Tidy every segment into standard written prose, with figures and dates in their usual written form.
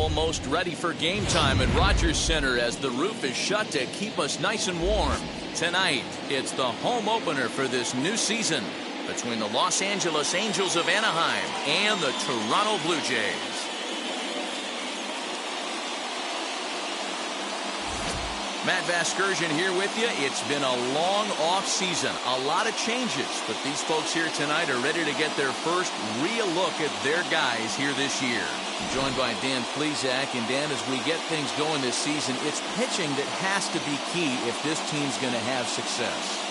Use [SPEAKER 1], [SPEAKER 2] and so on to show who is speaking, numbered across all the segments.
[SPEAKER 1] almost ready for game time at Rogers Center as the roof is shut to keep us nice and warm. Tonight, it's the home opener for this new season between the Los Angeles Angels of Anaheim and the Toronto Blue Jays. Matt Vasgersian here with you. It's been a long off season, a lot of changes, but these folks here tonight are ready to get their first real look at their guys here this year. I'm joined by Dan Plesac, and Dan, as we get things going this season, it's pitching that has to be key if this team's going to have success.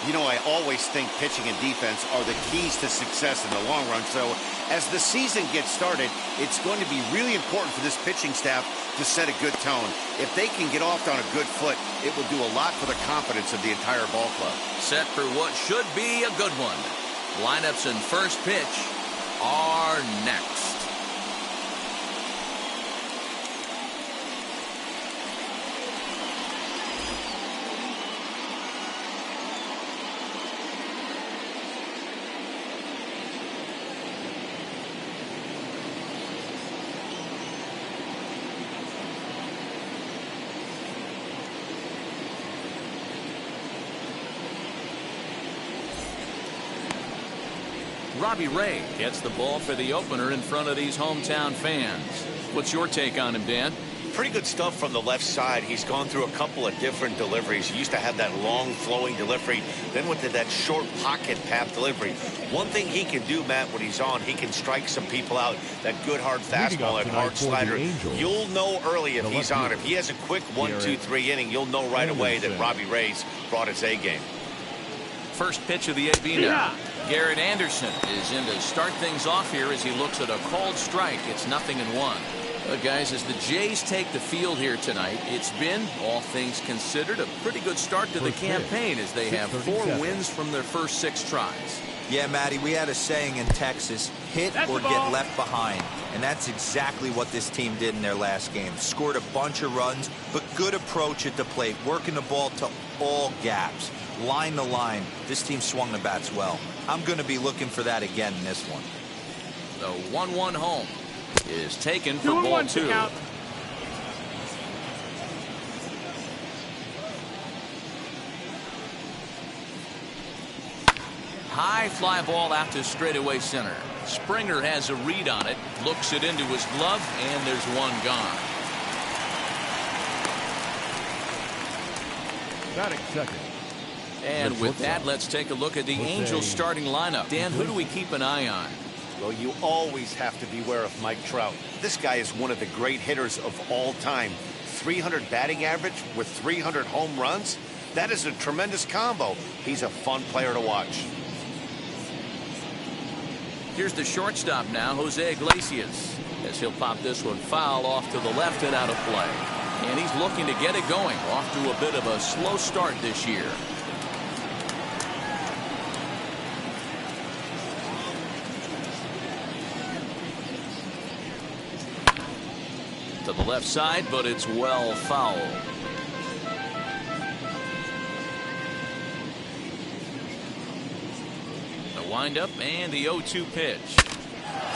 [SPEAKER 2] You know, I always think pitching and defense are the keys to success in the long run. So as the season gets started, it's going to be really important for this pitching staff to set a good tone. If they can get off on a good foot, it will do a lot for the confidence of the entire ball club.
[SPEAKER 1] Set for what should be a good one. Lineups and first pitch are next. Robbie Ray gets the ball for the opener in front of these hometown fans. What's your take on him, Dan?
[SPEAKER 3] Pretty good stuff from the left side. He's gone through a couple of different deliveries. He used to have that long flowing delivery, then went to that short pocket path delivery. One thing he can do, Matt, when he's on, he can strike some people out. That good hard fastball and hard slider. You'll know early if he's on. If he has a quick 1-2-3 inning, you'll know right away that Robbie Ray's brought his A game.
[SPEAKER 1] First pitch of the AB now. Garrett Anderson is in to start things off here as he looks at a called strike. It's 0-1. Guys, as the Jays take the field here tonight, it's been, all things considered, a pretty good start to the campaign as they have 4 wins from their first 6 tries.
[SPEAKER 4] Yeah, Matty, we had a saying in Texas, hit or get left behind. And that's exactly what this team did in their last game. Scored a bunch of runs, but good approach at the plate, working the ball to all gaps. Line the line. This team swung the bats well. I'm going to be looking for that again in this one.
[SPEAKER 1] The 1-1 home is taken for ball 2. High fly ball out to straightaway center. Springer has a read on it, looks it into his glove, and there's one gone.
[SPEAKER 5] Batting second.
[SPEAKER 1] And with that, let's take a look at the Angels starting lineup. Dan, who do we keep an eye on?
[SPEAKER 2] Well, you always have to beware of Mike Trout. This guy is one of the great hitters of all time. 300 batting average with 300 home runs. That is a tremendous combo. He's a fun player to watch.
[SPEAKER 1] Here's the shortstop now, Jose Iglesias, as he'll pop this one foul off to the left and out of play. And he's looking to get it going, off to a bit of a slow start this year. To the left side, but it's well fouled. The windup and the 0-2 pitch.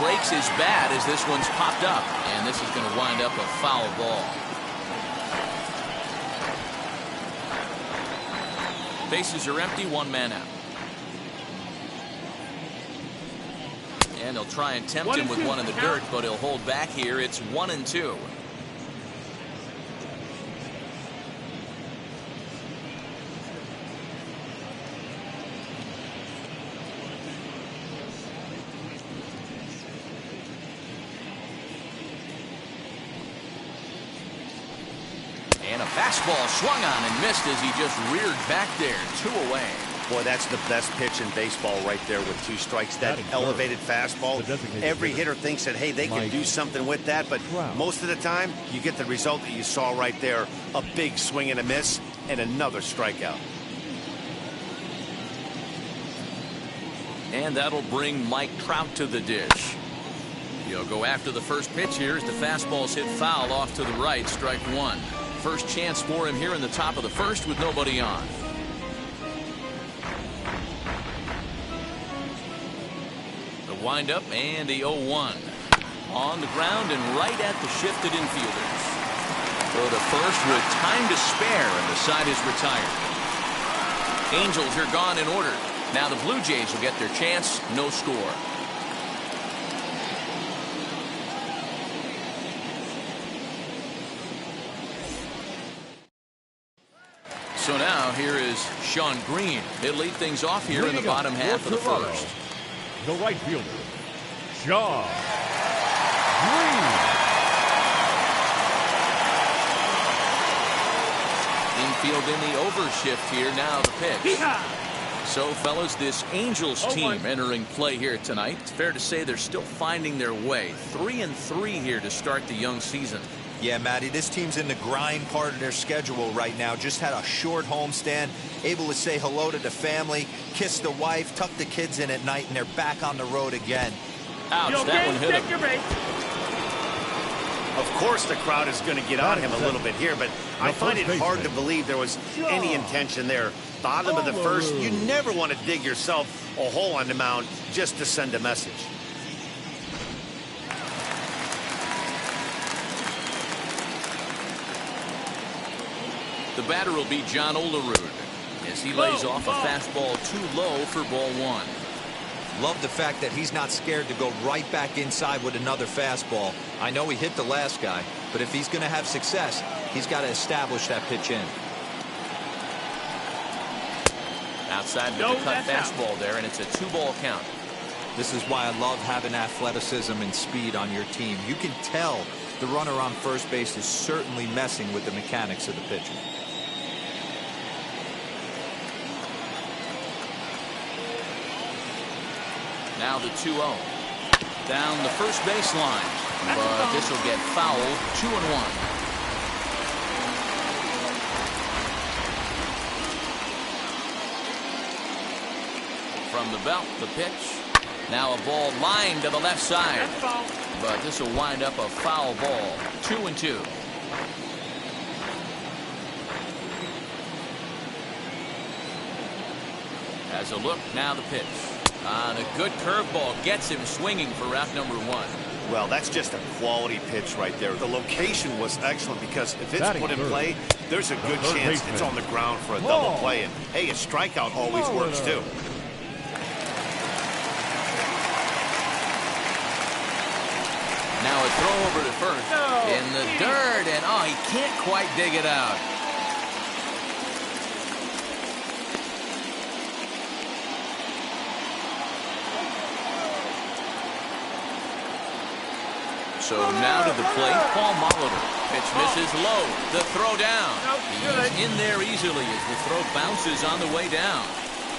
[SPEAKER 1] Breaks his bat as this one's popped up, and this is going to wind up a foul ball. Bases are empty, 1 man out. And they'll try and tempt him with one in the dirt, but he'll hold back here. It's 1-2. And a fastball swung on and missed as he just reared back there. 2 away.
[SPEAKER 2] Boy, that's the best pitch in baseball right there with 2 strikes. That elevated fastball. Every hitter thinks that, hey, they can do something with that. But most of the time, you get the result that you saw right there. A big swing and a miss and another strikeout.
[SPEAKER 1] And that'll bring Mike Trout to the dish. He'll go after the first pitch here as the fastball's hit foul off to the right. Strike 1. First chance for him here in the top of the first with nobody on. The windup and the 0-1. On the ground and right at the shifted infielders. Throw to first with time to spare, and the side is retired. Angels are gone in order. Now the Blue Jays will get their chance. No score. So now here is Sean Green. He'll lead things off here in the bottom half of the first.
[SPEAKER 5] The right fielder, Sean Green.
[SPEAKER 1] Infield in the overshift here. Now the pitch. So, fellas, this Angels team entering play here tonight. It's fair to say they're still finding their way. 3-3 here to start the young season.
[SPEAKER 4] Yeah, Matty, this team's in the grind part of their schedule right now. Just had a short homestand, able to say hello to the family, kiss the wife, tuck the kids in at night, and they're back on the road again.
[SPEAKER 1] Ouch, that one hit him.
[SPEAKER 2] Of course the crowd is going to get on him a little bit here, but I find it hard to believe there was any intention there. Bottom of the first, you never want to dig yourself a hole on the mound just to send a message.
[SPEAKER 1] The batter will be John Olerud as he lays off a fastball too low for ball one.
[SPEAKER 4] Love the fact that he's not scared to go right back inside with another fastball. I know he hit the last guy, but if he's going to have success, he's got to establish that pitch in.
[SPEAKER 1] Outside with the cut fastball there, and it's a 2-ball count.
[SPEAKER 4] This is why I love having athleticism and speed on your team. You can tell the runner on first base is certainly messing with the mechanics of the pitcher.
[SPEAKER 1] Now the 2-0. Down the first baseline. But this will get fouled. 2-1. From the belt, the pitch. Now a ball lined to the left side. But this will wind up a foul ball. 2-2. As a look, now the pitch. And a good curveball gets him swinging for route number 1.
[SPEAKER 2] Well, that's just a quality pitch right there. The location was excellent because if it's put in play, there's a good chance it's on the ground for a double play. And hey, a strikeout always works too.
[SPEAKER 1] Now a throw over to first. In the dirt, and oh, he can't quite dig it out. So now to the plate, Paul Molitor. Pitch misses low. The throw down. He's in there easily as the throw bounces on the way down.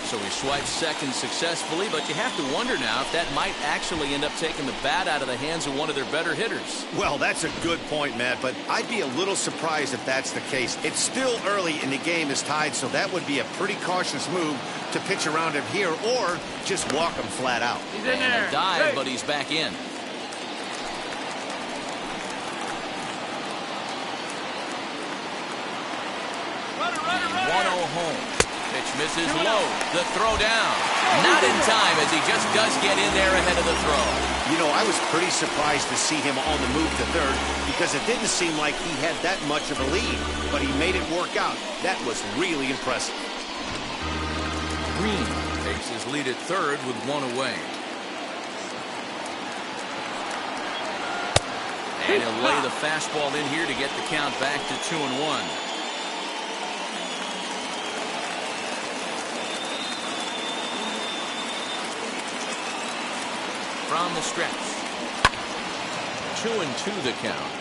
[SPEAKER 1] So he swipes second successfully, but you have to wonder now if that might actually end up taking the bat out of the hands of one of their better hitters.
[SPEAKER 2] Well, that's a good point, Matt, but I'd be a little surprised if that's the case. It's still early and the game is tied, so that would be a pretty cautious move to pitch around him here or just walk him flat out.
[SPEAKER 1] He's in there. A dive, but he's back in. 1-0 home. Pitch misses low. The throw down. Not in time as he just does get in there ahead of the throw.
[SPEAKER 2] You know, I was pretty surprised to see him on the move to third because it didn't seem like he had that much of a lead, but he made it work out. That was really impressive.
[SPEAKER 1] Green takes his lead at third with 1 away. And he'll lay the fastball in here to get the count back to 2-1. From the stretch. 2-2 the count.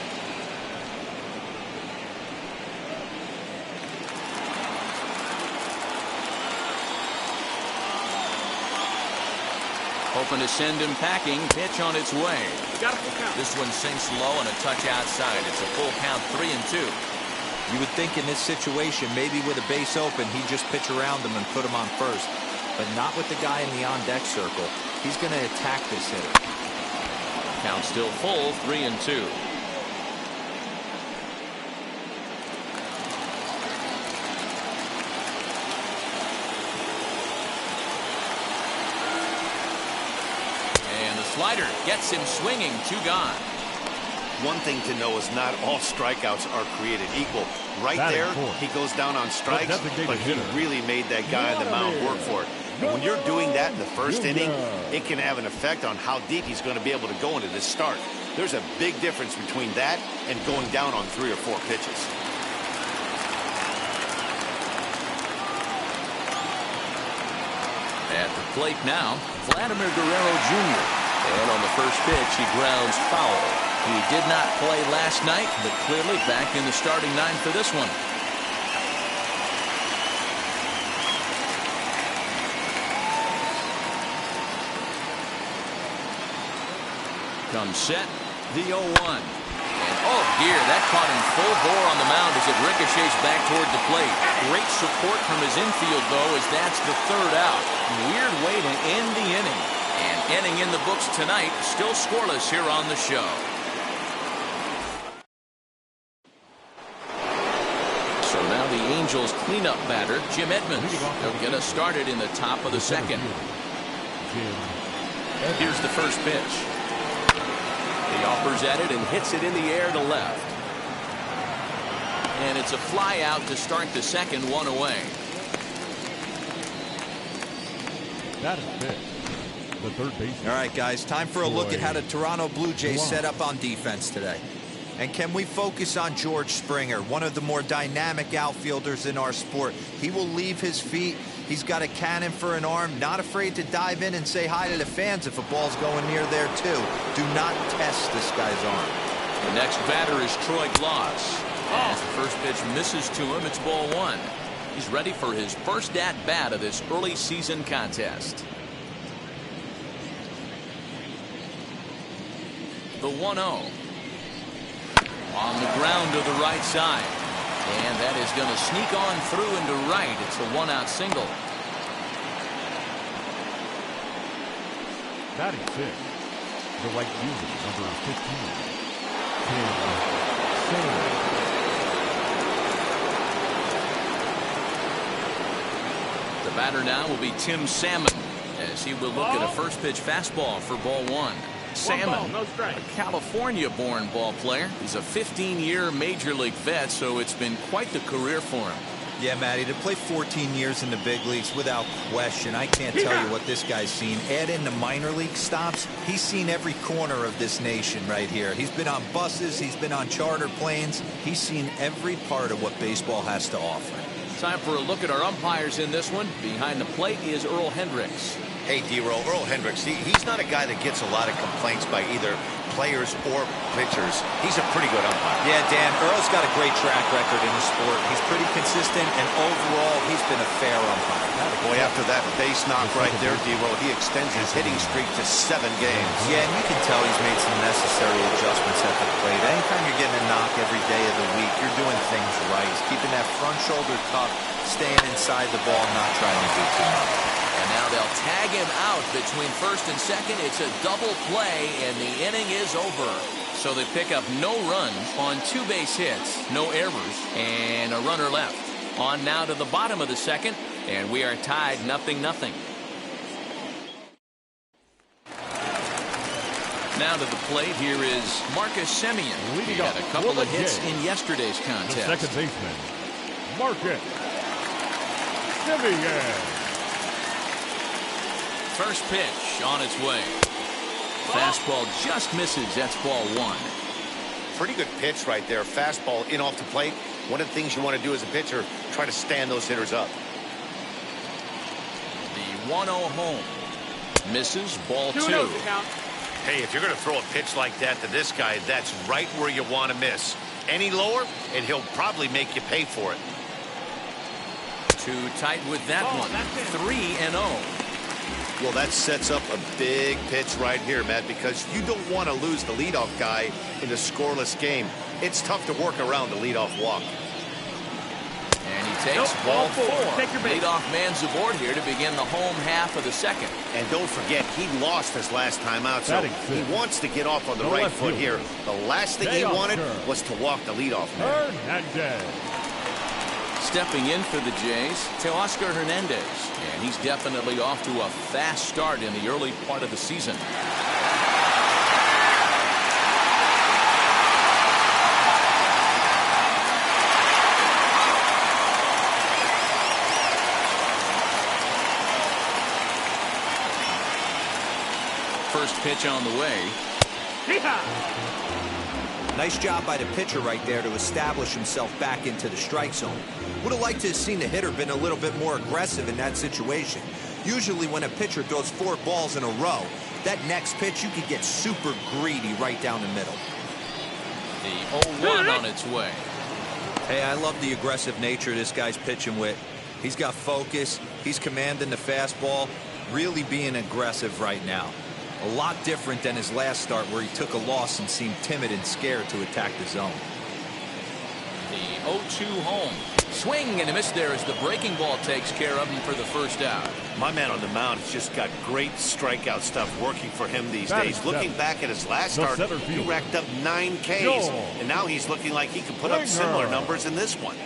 [SPEAKER 1] Hoping to send him packing. Pitch on its way. This one sinks low and a touch outside. It's a full count, 3-2.
[SPEAKER 4] You would think in this situation, maybe with a base open, he'd just pitch around him and put him on first. But not with the guy in the on-deck circle. He's going to attack this hitter.
[SPEAKER 1] Count still full, 3-2. slider gets him swinging. 2 gone.
[SPEAKER 2] One thing to know is not all strikeouts are created equal. Right there, he goes down on strikes, but he really made that guy on the mound work for it. And when you're doing that in the first inning, it can have an effect on how deep he's going to be able to go into this start. There's a big difference between that and going down on 3 or 4 pitches.
[SPEAKER 1] At the plate now, Vladimir Guerrero Jr. And on the first pitch, he grounds foul. He did not play last night, but clearly back in the starting 9 for this one. Comes set, the 0-1. And oh dear, that caught him full bore on the mound as it ricochets back toward the plate. Great support from his infield, though, as that's the 3rd out. Weird way to end the inning. And inning in the books tonight, still scoreless here on the show. So now the Angels cleanup batter, Jim Edmonds. He'll get us started in the top of the 2nd. Here's the first pitch. He offers at it and hits it in the air to left. And it's a fly out to start the 2nd, 1 away.
[SPEAKER 5] That is it. The third base.
[SPEAKER 4] All right, guys, time for a look at how the Toronto Blue Jays set up on defense today. And can we focus on George Springer, one of the more dynamic outfielders in our sport? He will leave his feet. He's got a cannon for an arm, not afraid to dive in and say hi to the fans if a ball's going near there, too. Do not test this guy's arm.
[SPEAKER 1] The next batter is Troy Glaus. As the first pitch misses to him, it's ball 1. He's ready for his first at-bat of this early season contest. The 1-0. On the ground to the right side. And that is going to sneak on through into right. It's a 1-out single.
[SPEAKER 5] Batting 6, the right fielder, number 15.
[SPEAKER 1] The batter now will be Tim Salmon, as he will look at a first pitch fastball for ball 1. Salmon, a California-born ball player. He's a 15-year Major League vet, so it's been quite the career for him.
[SPEAKER 4] Yeah, Matty, to play 14 years in the big leagues, without question, I can't tell you what this guy's seen. Add in the minor league stops, he's seen every corner of this nation right here. He's been on buses, he's been on charter planes. He's seen every part of what baseball has to offer.
[SPEAKER 1] Time for a look at our umpires in this one. Behind the plate is Earl Hendricks.
[SPEAKER 3] Hey, D-Roll, Earl Hendricks, he's not a guy that gets a lot of complaints by either players or pitchers. He's a pretty good umpire.
[SPEAKER 4] Yeah, Dan, Earl's got a great track record in the sport. He's pretty consistent, and overall, he's been a fair umpire.
[SPEAKER 2] Boy, after that base knock right there, D-Roll, he extends his hitting streak to 7 games.
[SPEAKER 4] Yeah, and you can tell he's made some necessary adjustments at the plate. Anytime you're getting a knock every day of the week, you're doing things right. He's keeping that front shoulder cup, staying inside the ball, not trying to do too much.
[SPEAKER 1] And now they'll tag him out between first and second. It's a double play, and the inning is over. So they pick up no runs on 2 base hits, no errors, and a runner left. On now to the bottom of the 2nd, and we are tied 0-0. Now to the plate, here is Marcus Semien. He had a couple of hits in yesterday's contest.
[SPEAKER 5] The second baseman, Marcus Semien.
[SPEAKER 1] First pitch on its way. Fastball just misses. That's ball 1.
[SPEAKER 3] Pretty good pitch right there. Fastball in off the plate. One of the things you want to do as a pitcher, try to stand those hitters up.
[SPEAKER 1] The 1-0 home. Misses, ball 2.
[SPEAKER 3] Hey, if you're going to throw a pitch like that to this guy, that's right where you want to miss. Any lower, and he'll probably make you pay for it.
[SPEAKER 1] Too tight with that one. 3-0.
[SPEAKER 2] Well, that sets up a big pitch right here, Matt, because you don't want to lose the leadoff guy in a scoreless game. It's tough to work around the leadoff walk.
[SPEAKER 1] And he takes ball 4. Leadoff man's aboard here to begin the home half of the 2nd.
[SPEAKER 2] And don't forget, he lost his last time out, so he wants to get off on the right foot here. The last thing he wanted was to walk the leadoff man.
[SPEAKER 5] Hernandez.
[SPEAKER 1] Stepping in for the Jays, Teoscar Hernandez. And he's definitely off to a fast start in the early part of the season. pitch on the way.
[SPEAKER 4] Nice job by the pitcher right there to establish himself back into the strike zone. Would have liked to have seen the hitter been a little bit more aggressive in that situation. Usually when a pitcher throws 4 balls in a row, that next pitch you could get super greedy right down the middle.
[SPEAKER 1] The 0-1 on its way.
[SPEAKER 4] Hey, I love the aggressive nature this guy's pitching with. He's got focus. He's commanding the fastball. Really being aggressive right now. A lot different than his last start where he took a loss and seemed timid and scared to attack the zone.
[SPEAKER 1] The 0-2 home. Swing and a miss there as the breaking ball takes care of him for the first out.
[SPEAKER 3] My man on the mound has just got great strikeout stuff working for him these days. Looking back at his last start, he racked up 9 Ks, and now he's looking like he can put up similar numbers in this one.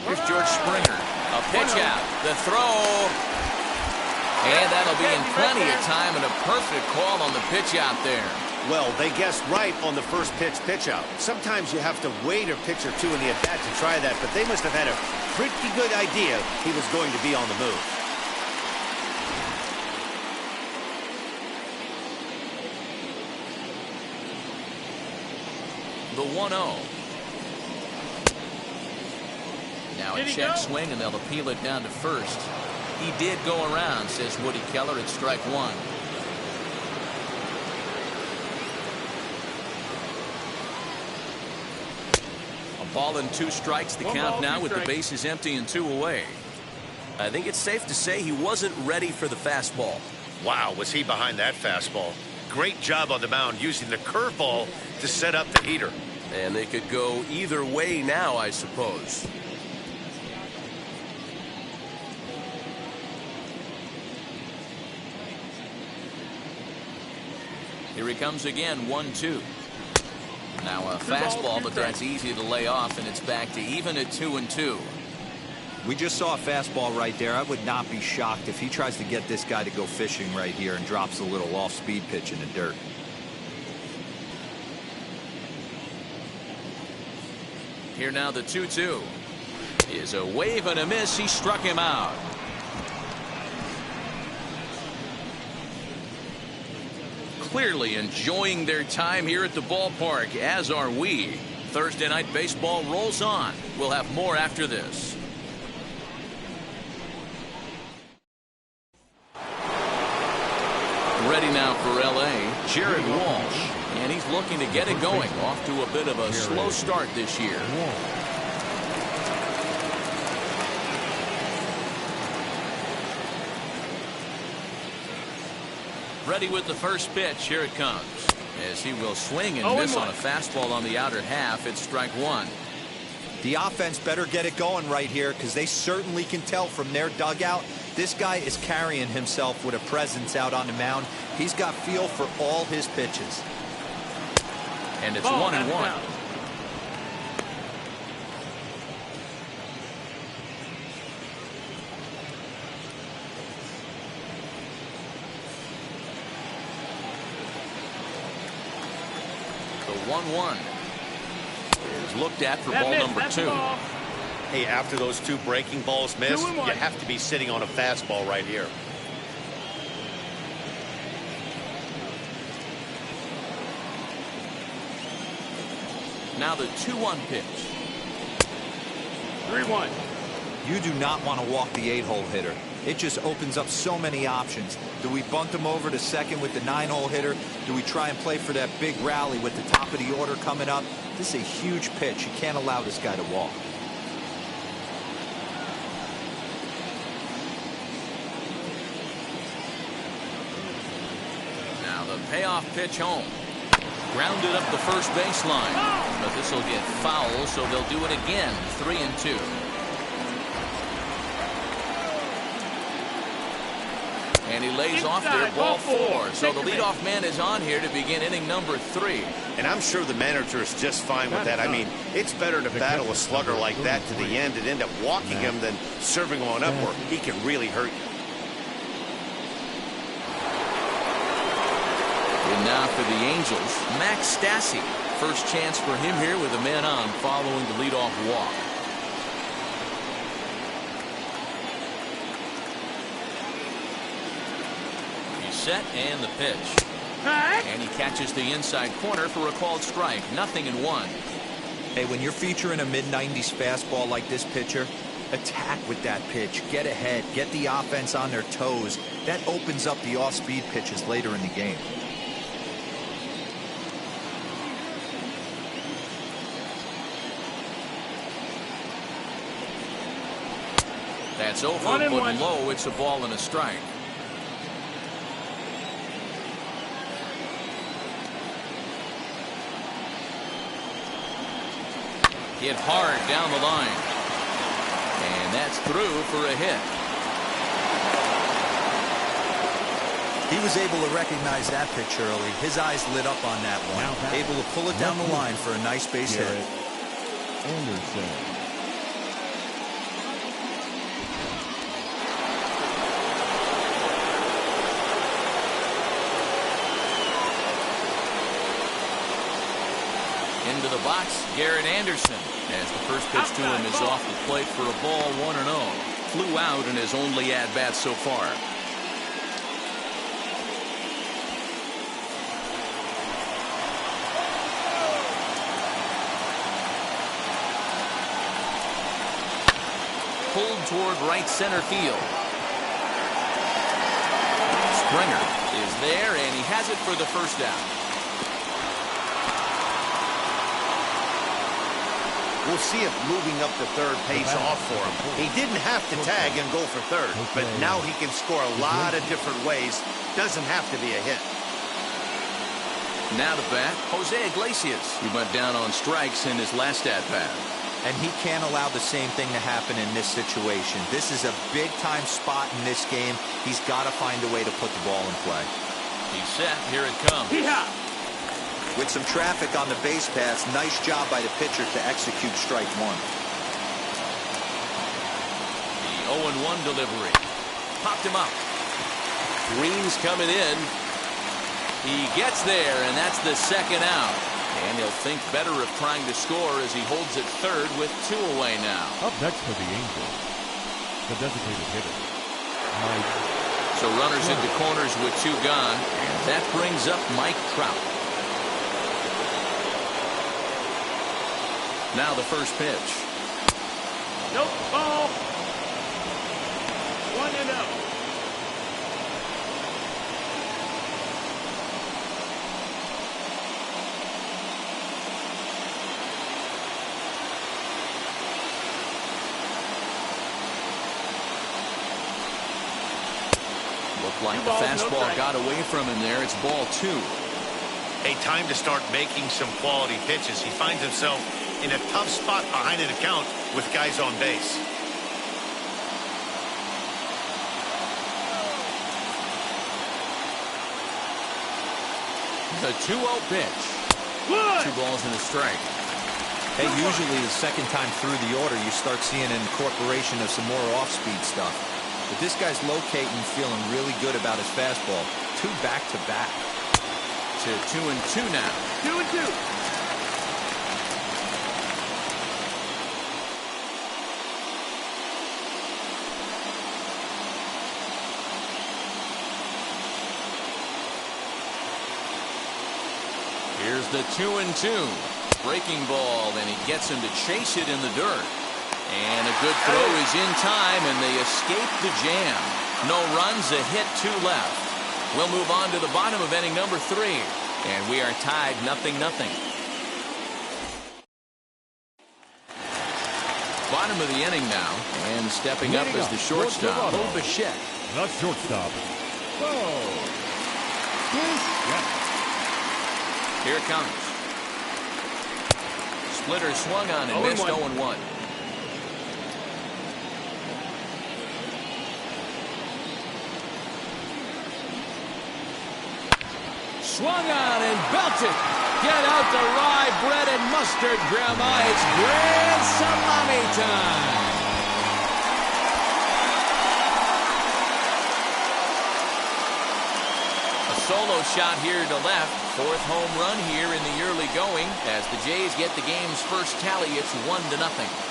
[SPEAKER 1] Here's George Springer. A pitch out. The throw. And that'll be in plenty of time and a perfect call on the pitch out there.
[SPEAKER 2] Well, they guessed right on the first pitch out. Sometimes you have to wait a pitch or two in the at-bat to try that, but they must have had a pretty good idea he was going to be on the move.
[SPEAKER 1] The 1-0. Now a check swing, and they'll appeal it down to first. He did go around, says Woody Keller, at strike 1. A ball and 2 strikes, the count now with the bases empty and 2 away. I think it's safe to say he wasn't ready for the fastball.
[SPEAKER 3] Wow, was he behind that fastball. Great job on the mound using the curveball to set up the heater.
[SPEAKER 1] And they could go either way now, I suppose. Here he comes again, 1-2. Now a fastball, but that's easy to lay off, and it's back to even at 2-2.
[SPEAKER 4] We just saw a fastball right there. I would not be shocked if he tries to get this guy to go fishing right here and drops a little off-speed pitch in the dirt.
[SPEAKER 1] Here now the 2-2. Is a wave and a miss. He struck him out. Clearly enjoying their time here at the ballpark, as are we. Thursday night baseball rolls on. We'll have more after this. Ready now for LA, Jared Walsh. And he's looking to get it going. Off to a bit of a slow start this year. Ready with the first pitch. Here it comes. As he will swing and miss on a fastball on the outer half. It's strike 1.
[SPEAKER 4] The offense better get it going right here, because they certainly can tell from their dugout this guy is carrying himself with a presence out on the mound. He's got feel for all his pitches.
[SPEAKER 1] And it's 1-1. The 1-1 is looked at for ball number 2.
[SPEAKER 3] Hey, after those 2 breaking balls missed, you have to be sitting on a fastball right here.
[SPEAKER 1] Now the 2-1 pitch.
[SPEAKER 5] 3-1.
[SPEAKER 4] You do not want to walk the 8-hole hitter. It just opens up so many options. Do we bunt him over to second with the 9-hole hitter? Do we try and play for that big rally with the top of the order coming up? This is a huge pitch. You can't allow this guy to walk.
[SPEAKER 1] Now the payoff pitch home. Grounded up the first baseline. But this will get foul, so they'll do it again. 3-2. And he lays off there, ball 4. So the leadoff man is on here to begin inning number 3.
[SPEAKER 2] And I'm sure the manager is just fine with that. I mean, it's better to battle a slugger like that to the end and end up walking him than serving him on up where he can really hurt you.
[SPEAKER 1] And now for the Angels, Max Stassi. First chance for him here with a man on following the leadoff walk. He's set and the pitch. And he catches the inside corner for a called strike. 0-1.
[SPEAKER 4] Hey, when you're featuring a mid-90s fastball like this pitcher, attack with that pitch. Get ahead. Get the offense on their toes. That opens up the off-speed pitches later in the game.
[SPEAKER 1] That's over, but low. It's a ball and a strike. Hit hard down the line. And that's through for a hit.
[SPEAKER 4] He was able to recognize that pitch early. His eyes lit up on that one. Able to pull it down the line for a nice base hit.
[SPEAKER 5] Anderson.
[SPEAKER 1] Into the box, Garrett Anderson, as the first pitch to him is off the plate for a ball, 1-0. Flew out in his only at-bat so far. Pulled toward right center field. Springer is there, and he has it for the first out.
[SPEAKER 2] We'll see if moving up to third pays off for him. He didn't have to tag and go for third, but now he can score a lot of different ways. Doesn't have to be a hit.
[SPEAKER 1] Now to bat, Jose Iglesias. He went down on strikes in his last at-bat.
[SPEAKER 4] And he can't allow the same thing to happen in this situation. This is a big-time spot in this game. He's got to find a way to put the ball in play.
[SPEAKER 1] He's set. Here it comes.
[SPEAKER 4] With some traffic on the base paths, nice job by the pitcher to execute strike one.
[SPEAKER 1] The 0-1 delivery. Popped him up. Green's coming in. He gets there, and that's the second out. And he'll think better of trying to score as he holds it third with 2 away now.
[SPEAKER 5] Up next for the Angels, the designated hitter, Mike.
[SPEAKER 1] So runners into corners with 2 gone. And that brings up Mike Trout. Now the first pitch.
[SPEAKER 6] Nope, ball. 1-0.
[SPEAKER 1] Looked like the fastball got away from him there. It's ball 2.
[SPEAKER 3] Hey, time to start making some quality pitches. He finds himself in a tough spot behind an account with guys on base.
[SPEAKER 1] The 2-0 pitch. 2 balls and a strike.
[SPEAKER 4] Hey, usually the second time through the order, you start seeing an incorporation of some more off-speed stuff. But this guy's locating, feeling really good about his fastball. 2 back-to-back.
[SPEAKER 1] To 2-2 now.
[SPEAKER 6] 2-2.
[SPEAKER 1] Here's the 2-2. Breaking ball, and he gets him to chase it in the dirt. And a good throw is in time, and they escape the jam. No runs, a hit, 2 left. We'll move on to the bottom of inning number 3. And we are tied 0-0. Bottom of the inning now. And stepping up as the shortstop, Bo Bichette.
[SPEAKER 5] The shortstop.
[SPEAKER 1] Here it comes. Splitter swung on and missed. 0-1. Swung on and belted. Get out the rye bread and mustard, Grandma. It's grand salami time. A solo shot here to left. Fourth home run here in the early going. As the Jays get the game's first tally, it's 1-0.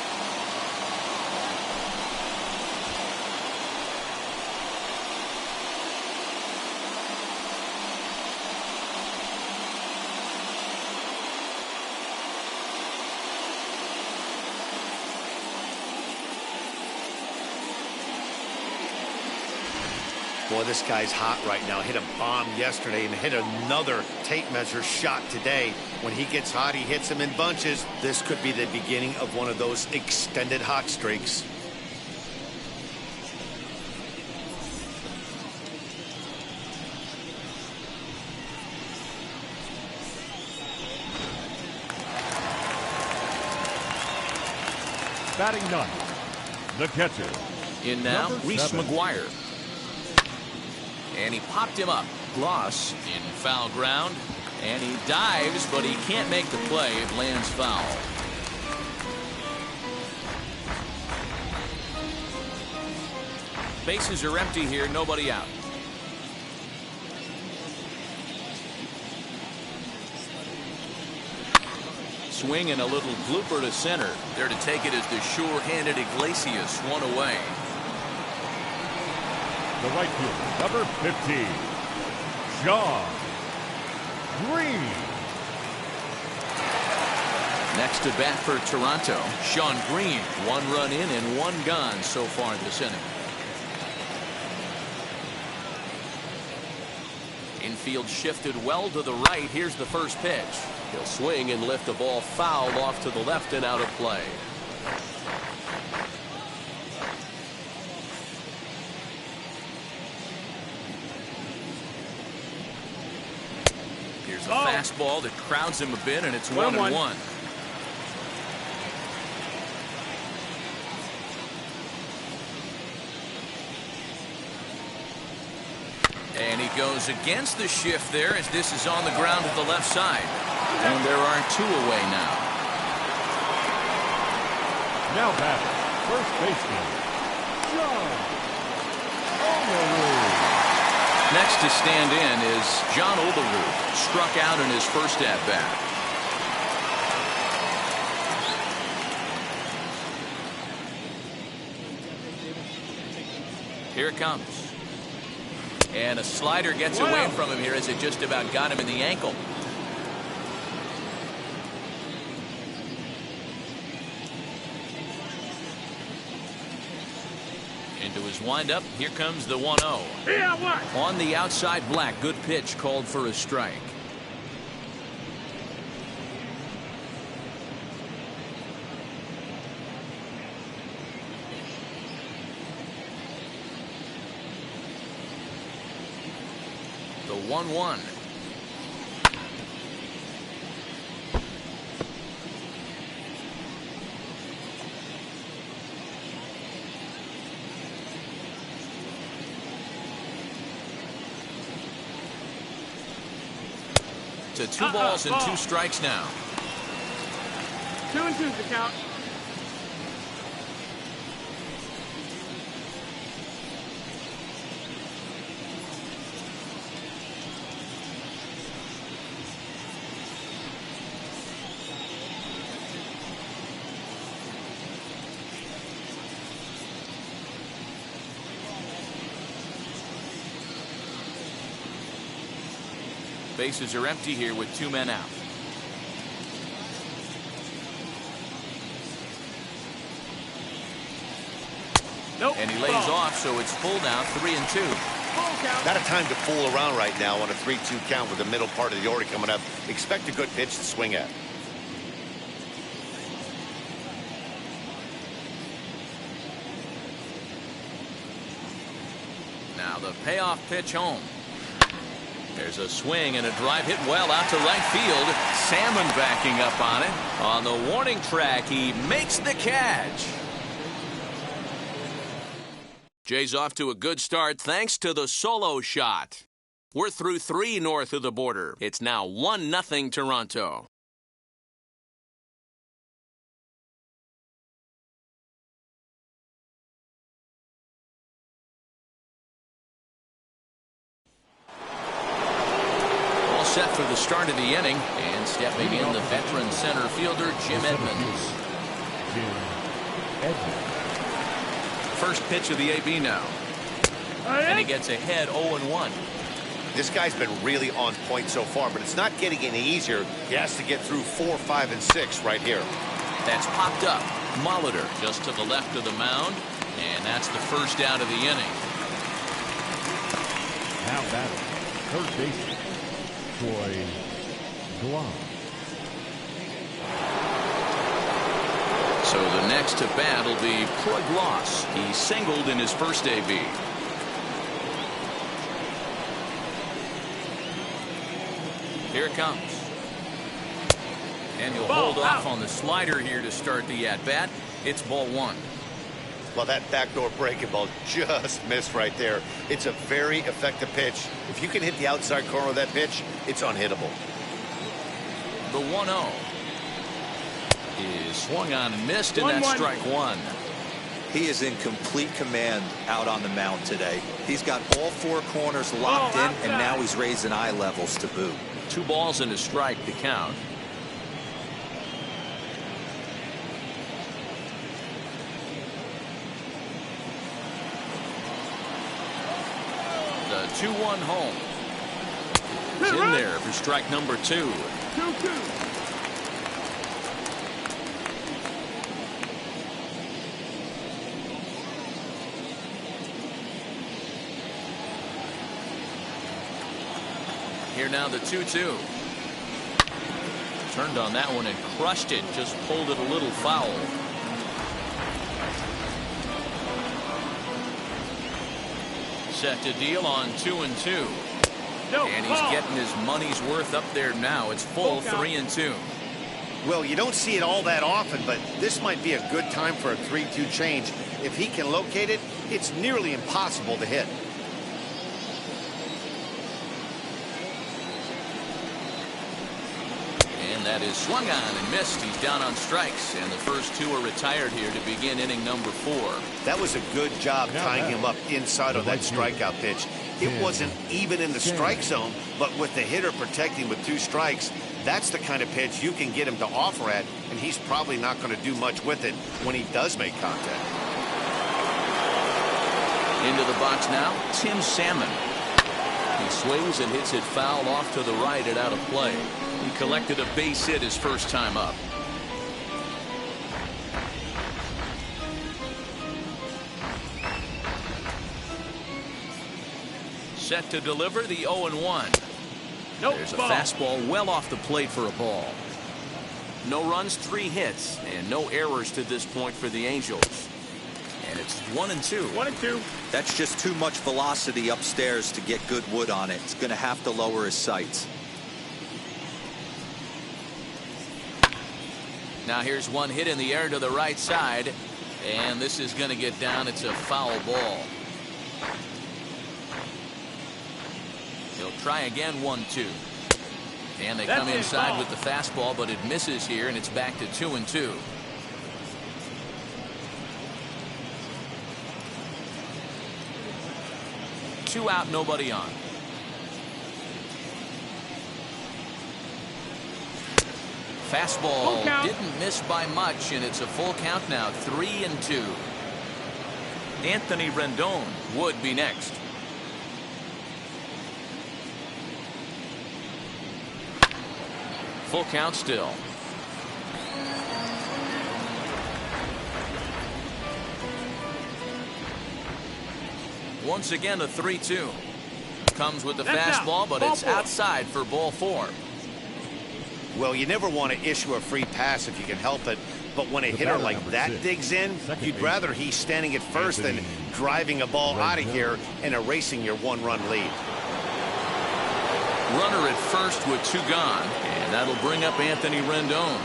[SPEAKER 2] Boy, this guy's hot right now. Hit a bomb yesterday and hit another tape measure shot today. When he gets hot, he hits them in bunches. This could be the beginning of one of those extended hot streaks.
[SPEAKER 5] Batting ninth, the catcher.
[SPEAKER 1] In now,
[SPEAKER 5] Number
[SPEAKER 1] Reese
[SPEAKER 5] 7.
[SPEAKER 1] Maguire. And he popped him up. Gloss in foul ground. And he dives, but he can't make the play. It lands foul. Bases are empty here. Nobody out. Swing and a little blooper to center. There to take it is the sure-handed Iglesias. One away.
[SPEAKER 5] The right fielder, number 15, John Green.
[SPEAKER 1] Next to bat for Toronto, Sean Green. 1 run in and 1 gone so far this inning. Infield shifted well to the right. Here's the first pitch. He'll swing and lift the ball foul off to the left and out of play. Here's a fastball that crowds him a bit, and it's 1-1. And he goes against the shift there as this is on the ground to the left side. And there are 2 away now.
[SPEAKER 5] Now batting, first baseman, John Olerud.
[SPEAKER 1] Next to stand in is John Olerud. Struck out in his first at-bat. Here it comes. And a slider gets away from him here as it just about got him in the ankle. Into his windup. Here comes the 1-0. On the outside, Black. Good pitch called for a strike. The 1-1. To 2 balls and 2 strikes now.
[SPEAKER 6] 2-2 the count.
[SPEAKER 1] Bases are empty here with 2 men out.
[SPEAKER 6] Nope.
[SPEAKER 1] And he lays off, so it's full now, 3-2.
[SPEAKER 2] Not a time to fool around right now on a 3-2 count with the middle part of the order coming up. Expect a good pitch to swing at.
[SPEAKER 1] Now the payoff pitch home. There's a swing and a drive hit well out to right field. Salmon backing up on it. On the warning track, he makes the catch. Jay's off to a good start thanks to the solo shot. We're through 3 north of the border. It's now 1-0 Toronto. set for the start of the inning, and stepping in the veteran center fielder Jim Edmonds. First pitch of the AB now, and he gets ahead 0-1.
[SPEAKER 3] This guy's been really on point so far, but it's not getting any easier. He has to get through 4, 5, and 6 right here.
[SPEAKER 1] That's popped up. Molitor just to the left of the mound, and that's the first out of the inning.
[SPEAKER 5] Now batting, third baseman, Troy Glass.
[SPEAKER 1] So the next to bat will be Troy Glass. He singled in his first AB. Here it comes. And he'll hold off on the slider here to start the at-bat. It's ball 1.
[SPEAKER 3] Well, that backdoor breaking ball just missed right there. It's a very effective pitch. If you can hit the outside corner of that pitch, it's unhittable.
[SPEAKER 1] The 1-0 is swung on and missed, and that's strike 1.
[SPEAKER 4] He is in complete command out on the mound today. He's got all 4 corners locked in, and now he's raising eye levels to boot.
[SPEAKER 1] 2 balls and a strike to count. The 2-1 home. It's in there for strike number 2.
[SPEAKER 6] 2-2.
[SPEAKER 1] Here now the 2-2. Turned on that one and crushed it. Just pulled it a little foul. Set to deal on 2-2. And he's getting his money's worth up there now. It's full 3-2.
[SPEAKER 2] Well, you don't see it all that often, but this might be a good time for a 3-2 change. If he can locate it, it's nearly impossible to hit.
[SPEAKER 1] And that is swung on and missed. He's down on strikes, and the first 2 are retired here to begin inning number 4.
[SPEAKER 2] That was a good job tying him up inside of that strikeout pitch. It wasn't even in the strike zone, but with the hitter protecting with 2 strikes, that's the kind of pitch you can get him to offer at, and he's probably not going to do much with it when he does make contact.
[SPEAKER 1] Into the box now, Tim Salmon. He swings and hits it foul off to the right and out of play. He collected a base hit his first time up. Set to deliver the 0-1. There's a fastball well off the plate for a ball. No runs, 3 hits, and no errors to this point for the Angels. And it's 1-2.
[SPEAKER 6] 1-2.
[SPEAKER 4] That's just too much velocity upstairs to get good wood on it. It's going to have to lower his sights.
[SPEAKER 1] Now here's one hit in the air to the right side, and this is going to get down. It's a foul ball. He'll try again, 1-2. And they come inside with the fastball, but it misses here, and it's back to 2-2. Two out, nobody on. Fastball didn't miss by much, and it's a full count now, 3-2. Anthony Rendon would be next. Full count still. Once again, a 3-2. Comes with the fastball, but it's outside for ball 4.
[SPEAKER 2] Well, you never want to issue a free pass if you can help it, but when a hitter like that digs in, you'd rather he's standing at first than driving a ball out of here and erasing your 1-run lead.
[SPEAKER 1] Runner at first with 2 gone, and that'll bring up Anthony Rendon.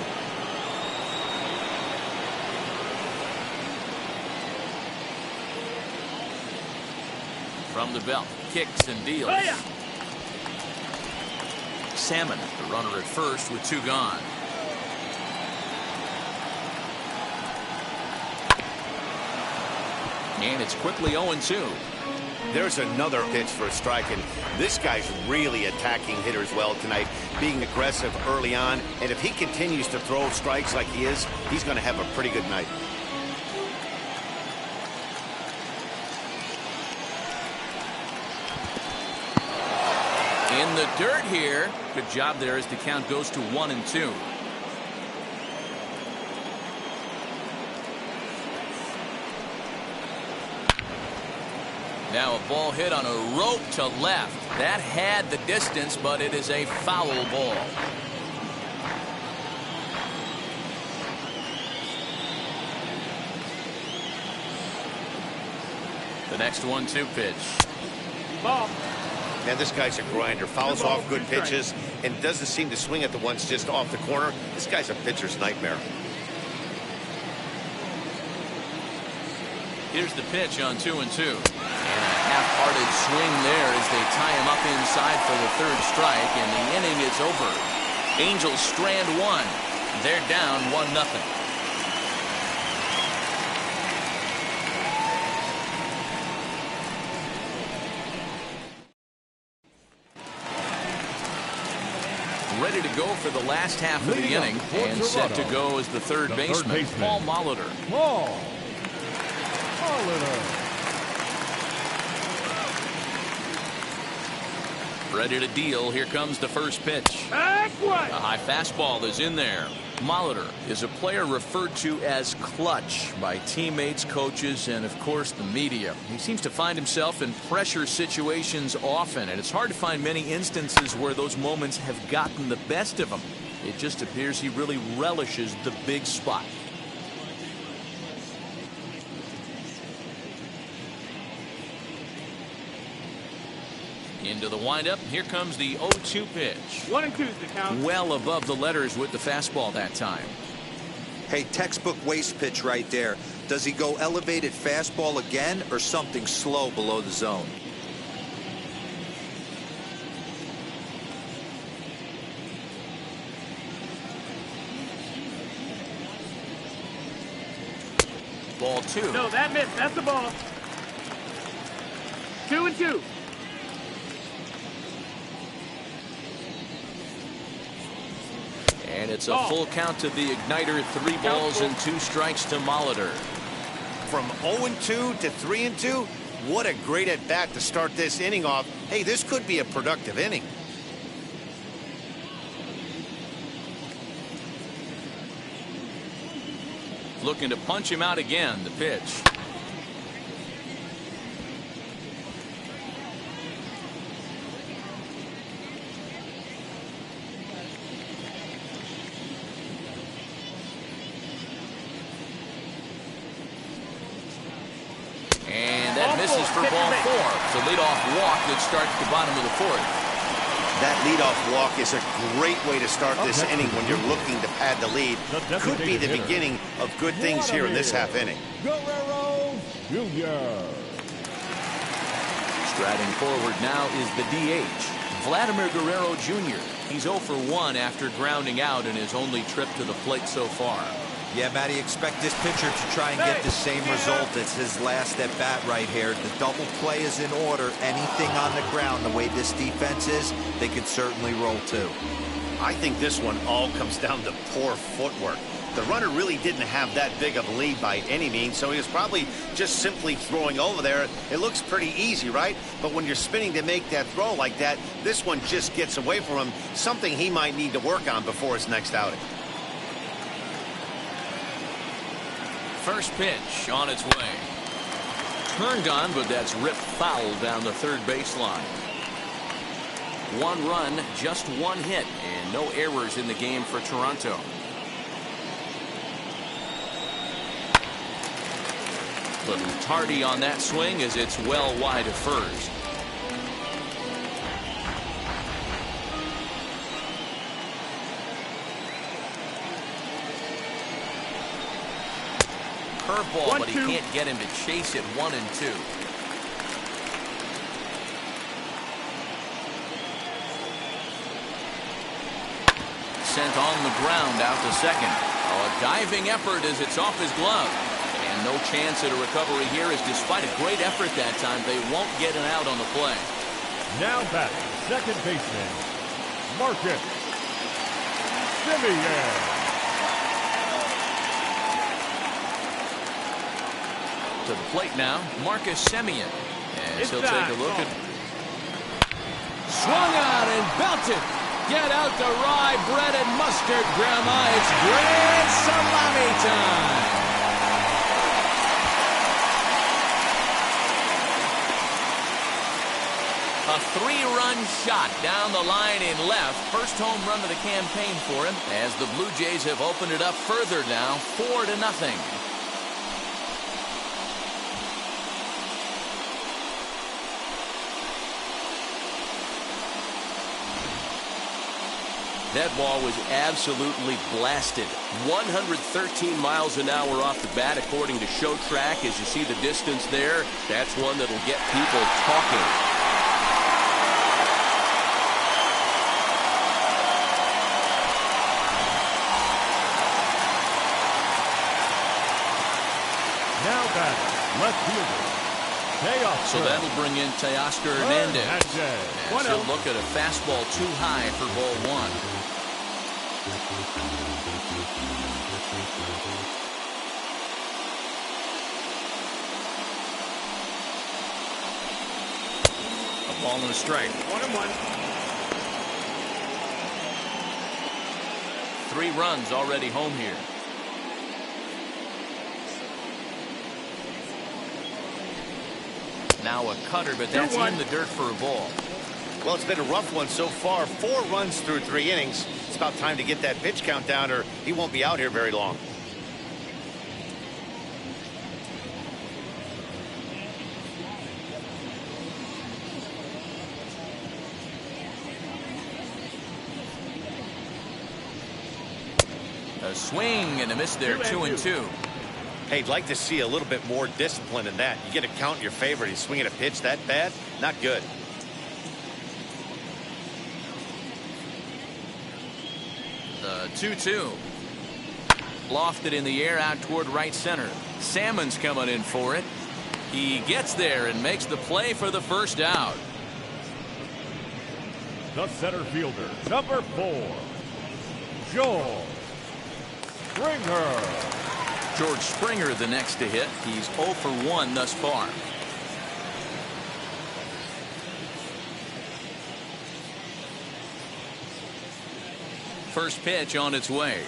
[SPEAKER 1] From the belt, kicks and deals. Salmon, the runner at first with 2 gone. And it's quickly 0-2.
[SPEAKER 2] There's another pitch for a strike, and this guy's really attacking hitters well tonight, being aggressive early on, and if he continues to throw strikes like he is, he's going to have a pretty good night.
[SPEAKER 1] In the dirt here. Good job there as the count goes to 1-2. Now a ball hit on a rope to left. That had the distance, but it is a foul ball. The next 1-2 pitch.
[SPEAKER 6] Ball.
[SPEAKER 3] Man, this guy's a grinder. Fouls off good pitches and doesn't seem to swing at the ones just off the corner. This guy's a pitcher's nightmare.
[SPEAKER 1] Here's the pitch on 2-2. And a half-hearted swing there as they tie him up inside for the third strike, and the inning is over. Angels strand one. They're down 1-0. Ready to go for the last half of the inning and set to go as the third baseman, Paul Molitor. Ready to deal. Here comes the first pitch. A high fastball is in there. Molitor is a player referred to as clutch by teammates, coaches, and of course the media. He seems to find himself in pressure situations often, and it's hard to find many instances where those moments have gotten the best of him. It just appears he really relishes the big spot. Into the windup. Here comes the 0-2 pitch.
[SPEAKER 6] 1-2 is the count.
[SPEAKER 1] Well above the letters with the fastball that time.
[SPEAKER 4] Hey, textbook waste pitch right there. Does he go elevated fastball again or something slow below the zone?
[SPEAKER 1] Ball 2.
[SPEAKER 6] No, that missed. That's the ball. 2-2.
[SPEAKER 1] And it's a full count to the igniter. 3 balls and 2 strikes to Molitor.
[SPEAKER 2] From 0-2 to 3-2, what a great at bat to start this inning off. Hey, this could be a productive inning.
[SPEAKER 1] Looking to punch him out again. The pitch. Misses for ball 4. It's a leadoff walk that starts the bottom of the 4th.
[SPEAKER 2] That leadoff walk is a great way to start this inning when you're looking to pad the lead. Could be the beginning of good things here in this half inning.
[SPEAKER 5] Guerrero Jr.
[SPEAKER 1] Striding forward now is the DH, Vladimir Guerrero Jr. He's 0 for 1 after grounding out in his only trip to the plate so far.
[SPEAKER 4] Yeah, Matty, expect this pitcher to try and get the same result as his last at bat right here. The double play is in order. Anything on the ground, the way this defense is, they could certainly roll too.
[SPEAKER 2] I think this one all comes down to poor footwork. The runner really didn't have that big of a lead by any means, so he was probably just simply throwing over there. It looks pretty easy, right? But when you're spinning to make that throw like that, this one just gets away from him, something he might need to work on before his next outing.
[SPEAKER 1] First pitch on its way. Turned on, but that's ripped foul down the third baseline. 1 run, just 1 hit, and no errors in the game for Toronto. Little tardy on that swing as it's well wide of first. Curveball, but he can't get him to chase it. 1-2. Sent on the ground out to second. Oh, a diving effort as it's off his glove. And And no chance at a recovery here, as despite a great effort that time, they won't get an out on the play.
[SPEAKER 5] Now back, second baseman, Marcus Semien.
[SPEAKER 1] To the plate now, Marcus Semien. As he'll take a look at...
[SPEAKER 7] Swung out and belted. Get out the rye bread and mustard, Grandma. It's grand salami time.
[SPEAKER 1] A three-run shot down the line in left. First home run of the campaign for him, as the Blue Jays have opened it up further now, 4-0. That ball was absolutely blasted. 113 miles an hour off the bat, according to Show Track. As you see the distance there, that's one that'll get people talking.
[SPEAKER 5] Now back, left fielder, Teoscar.
[SPEAKER 1] So that'll bring in Teoscar Hernandez.
[SPEAKER 5] Hernandez.
[SPEAKER 1] As he'll look at a fastball too high for ball one. A ball and a strike.
[SPEAKER 6] 1-1.
[SPEAKER 1] 3 runs already home here. Now a cutter, but that's in the dirt for a ball.
[SPEAKER 2] Well, it's been a rough one so far. 4 runs through 3 innings. It's about time to get that pitch count down, or he won't be out here very long.
[SPEAKER 1] A swing and a miss there, 2-2.
[SPEAKER 2] Hey, I'd like to see a little bit more discipline in that. You get a count in your favor, and he's swinging a pitch that bad? Not good.
[SPEAKER 1] The 2-2. Lofted in the air out toward right center. Salmon's coming in for it. He gets there and makes the play for the first out.
[SPEAKER 5] The center fielder, number 4, George Springer.
[SPEAKER 1] George Springer the next to hit. He's 0 for 1 thus far. First pitch on its way.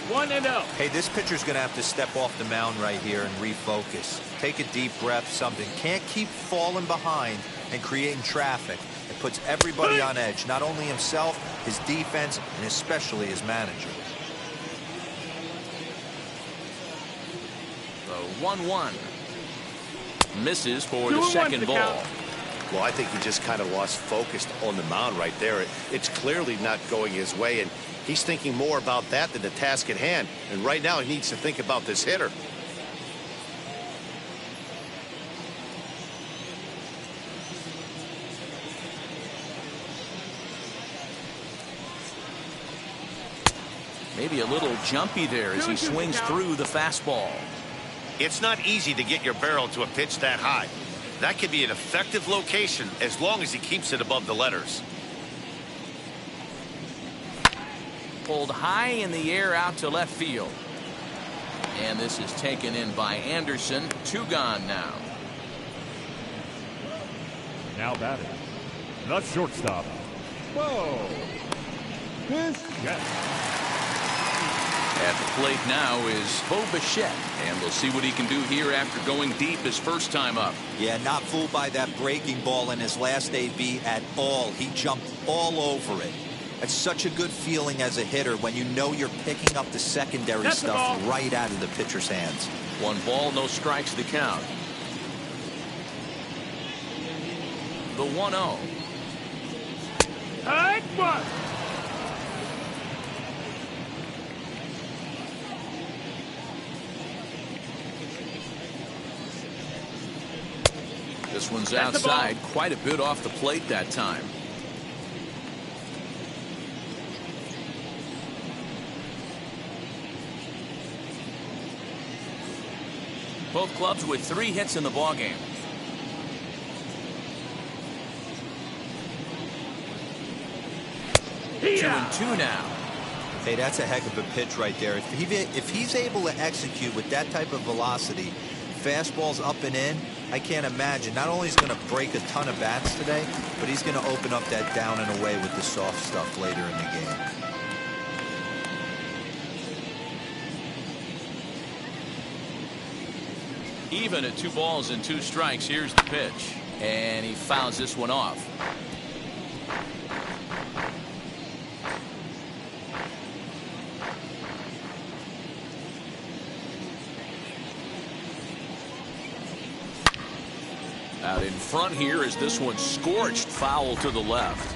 [SPEAKER 6] 1-0.
[SPEAKER 4] Hey, this pitcher's going to have to step off the mound right here and refocus. Take a deep breath, something. Can't keep falling behind and creating traffic. It puts everybody on edge, not only himself, his defense, and especially his manager.
[SPEAKER 1] The 1-1. Misses for the second ball.
[SPEAKER 3] Well, I think he just kind of lost focus on the mound right there. It's clearly not going his way, and he's thinking more about that than the task at hand. And right now he needs to think about this hitter.
[SPEAKER 1] Maybe a little jumpy there as he swings through the fastball.
[SPEAKER 2] It's not easy to get your barrel to a pitch that high. That could be an effective location as long as he keeps it above the letters.
[SPEAKER 1] Pulled high in the air out to left field. And this is taken in by Anderson. 2 gone now.
[SPEAKER 5] Now batting, the shortstop, Bo Bichette.
[SPEAKER 1] At the plate now is Bo Bichette, and we'll see what he can do here after going deep his first time up.
[SPEAKER 4] Yeah, not fooled by that breaking ball in his last AB at all. He jumped all over it. It's such a good feeling as a hitter when you know you're picking up the secondary stuff right out of the pitcher's hands.
[SPEAKER 1] 1 ball, no strikes the count. The 1-0.
[SPEAKER 6] Hard one.
[SPEAKER 1] This one's outside, quite a bit off the plate that time. Both clubs with 3 hits in the ballgame.
[SPEAKER 6] Yeah.
[SPEAKER 1] 2-2 now.
[SPEAKER 4] Hey, that's a heck of a pitch right there. If he's able to execute with that type of velocity, fastballs up and in, I can't imagine. Not only is he going to break a ton of bats today, but he's going to open up that down and away with the soft stuff later in the game.
[SPEAKER 1] Even at 2 balls and 2 strikes. Here's the pitch. And he fouls this one off. Out in front here is this one scorched foul to the left.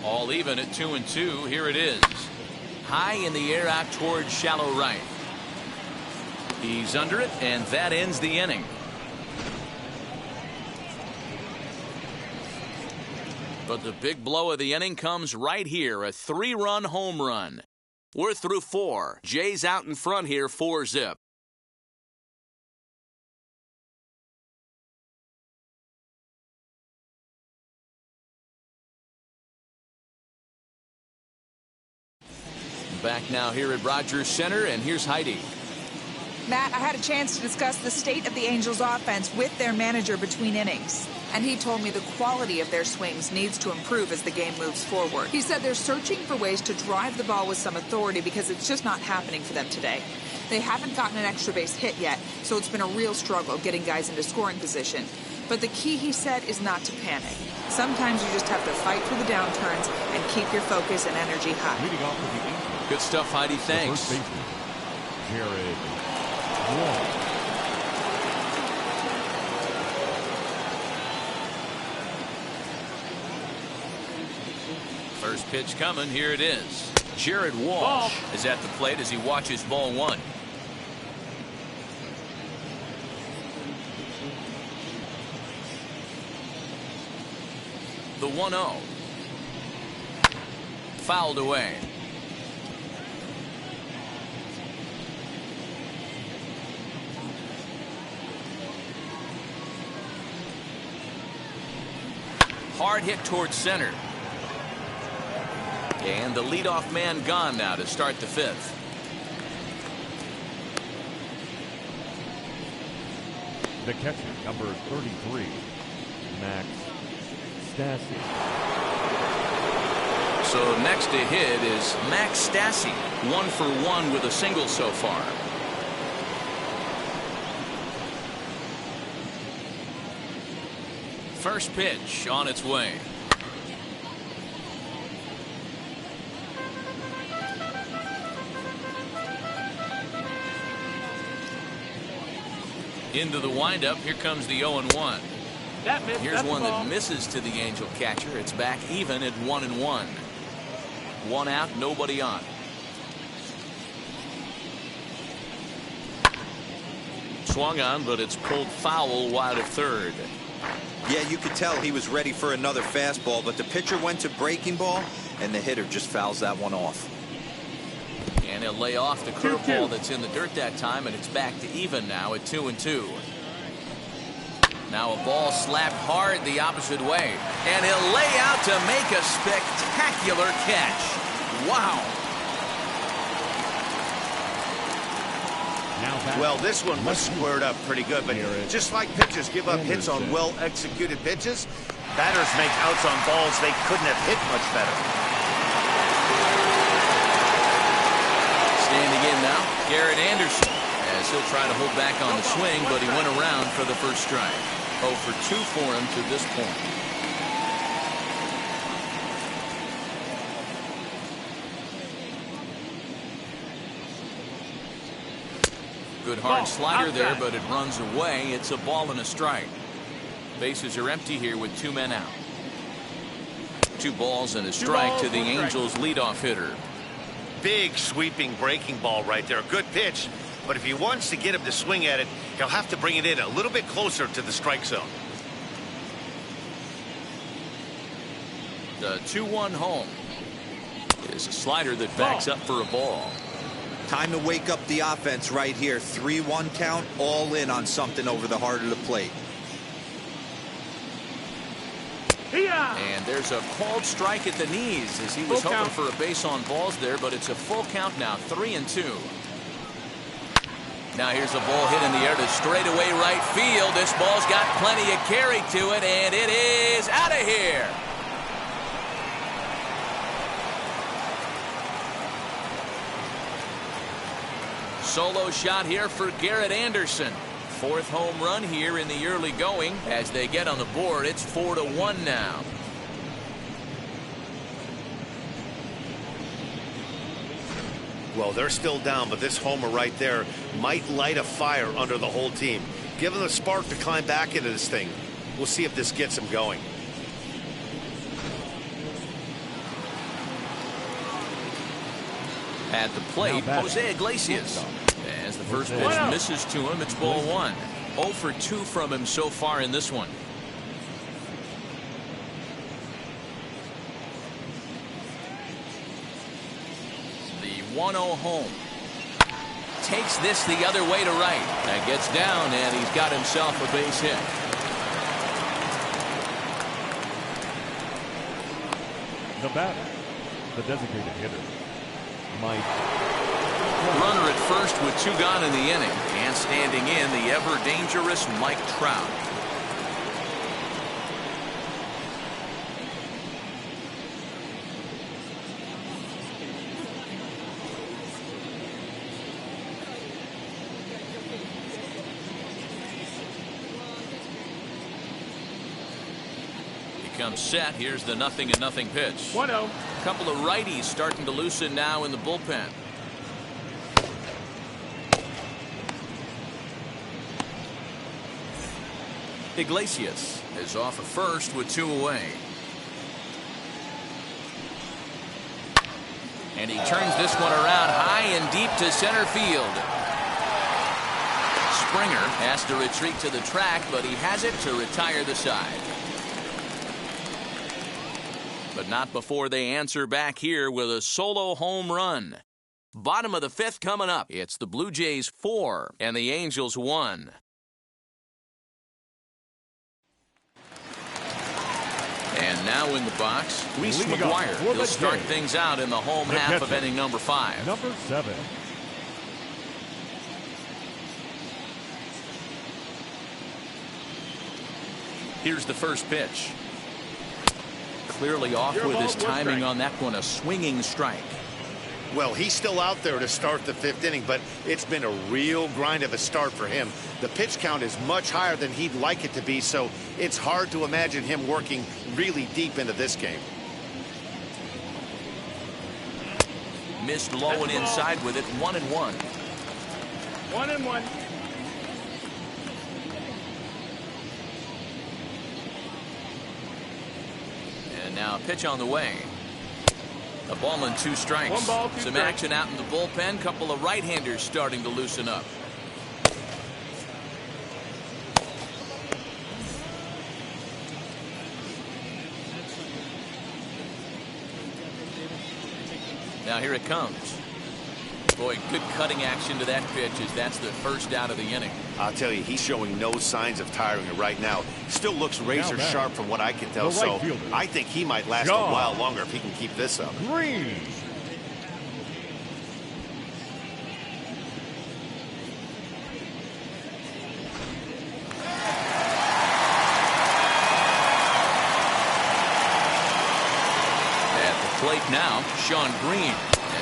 [SPEAKER 1] All even at 2-2. Here it is. High in the air out towards shallow right. He's under it, and that ends the inning. But the big blow of the inning comes right here. A 3-run home run. We're through 4. Jay's out in front here, 4-zip. Back now here at Rogers Center, and here's Heidi.
[SPEAKER 8] Matt, I had a chance to discuss the state of the Angels offense with their manager between innings. And he told me the quality of their swings needs to improve as the game moves forward. He said they're searching for ways to drive the ball with some authority because it's just not happening for them today. They haven't gotten an extra base hit yet, so it's been a real struggle getting guys into scoring position. But the key, he said, is not to panic. Sometimes you just have to fight through the downturns and keep your focus and energy high.
[SPEAKER 5] Leading off with the Angels.
[SPEAKER 1] Good stuff, Heidi. Thanks.
[SPEAKER 5] First baseman, Jared Walsh.
[SPEAKER 1] First pitch coming. Here it is. Jared Walsh is at the plate as he watches ball 1. The 1-0. Fouled away. Hard hit towards center. And the leadoff man gone now to start the 5th.
[SPEAKER 5] The catcher, number 33, Max Stassi.
[SPEAKER 1] So next to hit is Max Stassi, 1 for 1 with a single so far. First pitch on its way. Into the windup. Here comes the 0-1. Here's one that misses to the Angel catcher. It's back even at 1-1. 1 out, nobody on. Swung on, but it's pulled foul wide of third.
[SPEAKER 4] Yeah, you could tell he was ready for another fastball, but the pitcher went to breaking ball, and the hitter just fouls that one off.
[SPEAKER 1] And he'll lay off the curveball that's in the dirt that time, and it's back to even now at 2-2. Now a ball slapped hard the opposite way, and he'll lay out to make a spectacular catch. Wow.
[SPEAKER 2] Well, this one was squared up pretty good, but just like pitchers give up hits on well-executed pitches, batters make outs on balls they couldn't have hit much better.
[SPEAKER 1] Standing in now, Garrett Anderson, as he'll try to hold back on the swing, but he went around for the first strike. 0 for 2 for him to this point. Good hard slider there, but it runs away. It's a ball and a strike. Bases are empty here with 2 men out. 2 balls and a strike to the Angels leadoff hitter.
[SPEAKER 3] Big sweeping breaking ball right there. Good pitch. But if he wants to get him to swing at it, he'll have to bring it in a little bit closer to the strike zone.
[SPEAKER 1] The 2-1 home. Hernandez, a slider that backs up for a ball.
[SPEAKER 4] Time to wake up the offense right here. 3-1 count, all in on something over the heart of the plate.
[SPEAKER 1] And there's a called strike at the knees as he was hoping for a base on balls there, but it's a full count now, 3-2. Now here's a ball hit in the air to straightaway right field. This ball's got plenty of carry to it, and it is out of here. Solo shot here for Garrett Anderson. 4th home run here in the early going. As they get on the board, it's 4-1 now.
[SPEAKER 2] Well, they're still down, but this homer right there might light a fire under the whole team. Give them a spark to climb back into this thing. We'll see if this gets them going.
[SPEAKER 1] At the plate, Jose Iglesias. As the first pitch misses to him, it's ball 1. 0 for 2 from him so far in this one. The 1-0 home. Takes this the other way to right. That gets down, and he's got himself a base hit.
[SPEAKER 5] The batter, the designated hitter, Mike.
[SPEAKER 1] Runner at first with 2 gone in the inning. And standing in, the ever-dangerous Mike Trout. He comes set. Here's the 0-0 pitch.
[SPEAKER 6] 1-0.
[SPEAKER 1] A couple of righties starting to loosen now in the bullpen. Iglesias is off at first with 2 away. And he turns this one around high and deep to center field. Springer has to retreat to the track, but he has it to retire the side. But not before they answer back here with a solo home run. Bottom of the 5th coming up. It's the Blue Jays 4 and the Angels 1. And now in the box, Reese Maguire. He'll start things out in the home half of inning number 5.
[SPEAKER 5] Number 7.
[SPEAKER 1] Here's the first pitch. Clearly off with his timing on that one, a swinging strike.
[SPEAKER 2] Well, he's still out there to start the 5th inning, but it's been a real grind of a start for him. The pitch count is much higher than he'd like it to be, so it's hard to imagine him working really deep into this game.
[SPEAKER 1] Missed low and inside with it, 1-1.
[SPEAKER 6] 1-1.
[SPEAKER 1] And now a pitch on the way. A ball and 2 strikes.
[SPEAKER 6] 1 ball, 2
[SPEAKER 1] Some
[SPEAKER 6] strikes.
[SPEAKER 1] action out in the bullpen. Couple of right-handers starting to loosen up. Now here it comes. Boy, good cutting action to that pitch as that's the first out of the inning.
[SPEAKER 2] I'll tell you, he's showing no signs of tiring it right now. Still looks razor sharp from what I can tell, so I think he might last a while longer if he can keep this up.
[SPEAKER 5] Green.
[SPEAKER 1] At the plate now, Sean Green,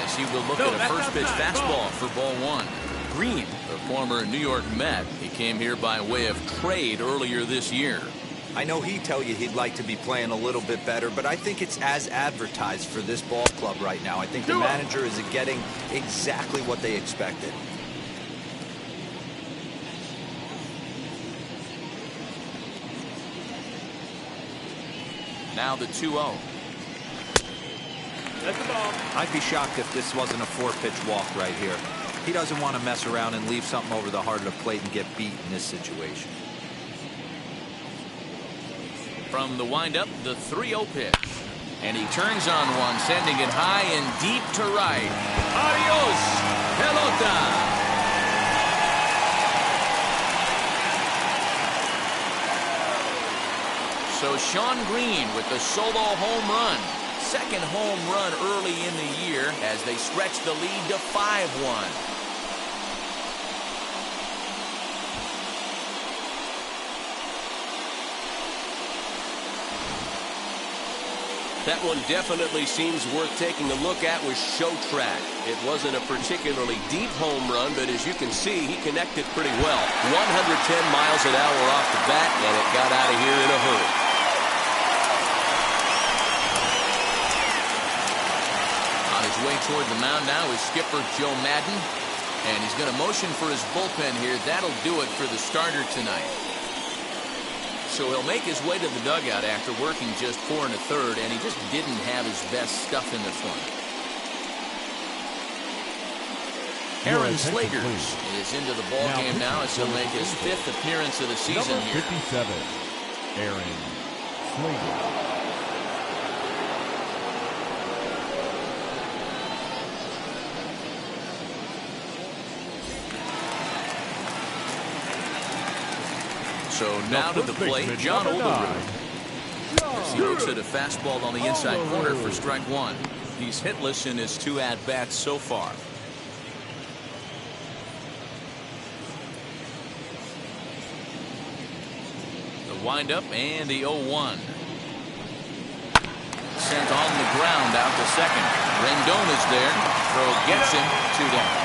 [SPEAKER 1] as he will look at a first pitch fastball for ball 1. Green, the former New York Met, he came here by way of trade earlier this year.
[SPEAKER 4] I know he'd tell you he'd like to be playing a little bit better, but I think it's as advertised for this ball club right now. I think the manager is getting exactly what they expected.
[SPEAKER 1] Now the 2-0.
[SPEAKER 6] That's the ball.
[SPEAKER 4] I'd be shocked if this wasn't a 4-pitch walk right here. He doesn't want to mess around and leave something over the heart of the plate and get beat in this situation.
[SPEAKER 1] From the windup, the 3-0 pitch. And he turns on one, sending it high and deep to right. Adios, pelota. So Sean Green with the solo home run. Second home run early in the year as they stretch the lead to 5-1.
[SPEAKER 9] That one definitely seems worth taking a look at with Show Track. It wasn't a particularly deep home run, but as you can see, he connected pretty well. 110 miles an hour off the bat, and it got out of here in a hurry.
[SPEAKER 1] On his way toward the mound now is skipper Joe Madden, and he's going to motion for his bullpen here. That'll do it for the starter tonight. So he'll make his way to the dugout after working just 4 1/3, and he just didn't have his best stuff in this one. Aaron Slegers is into the ball game now as he'll make his 5th appearance of the season here.
[SPEAKER 5] 57, Aaron Slegers.
[SPEAKER 1] So now to the plate, John Olerud. As he looks at a fastball on the inside corner for strike 1. He's hitless in his 2 at-bats so far. The windup and the 0-1. Sent on the ground out to second. Rendon is there. Throw gets him. 2 down.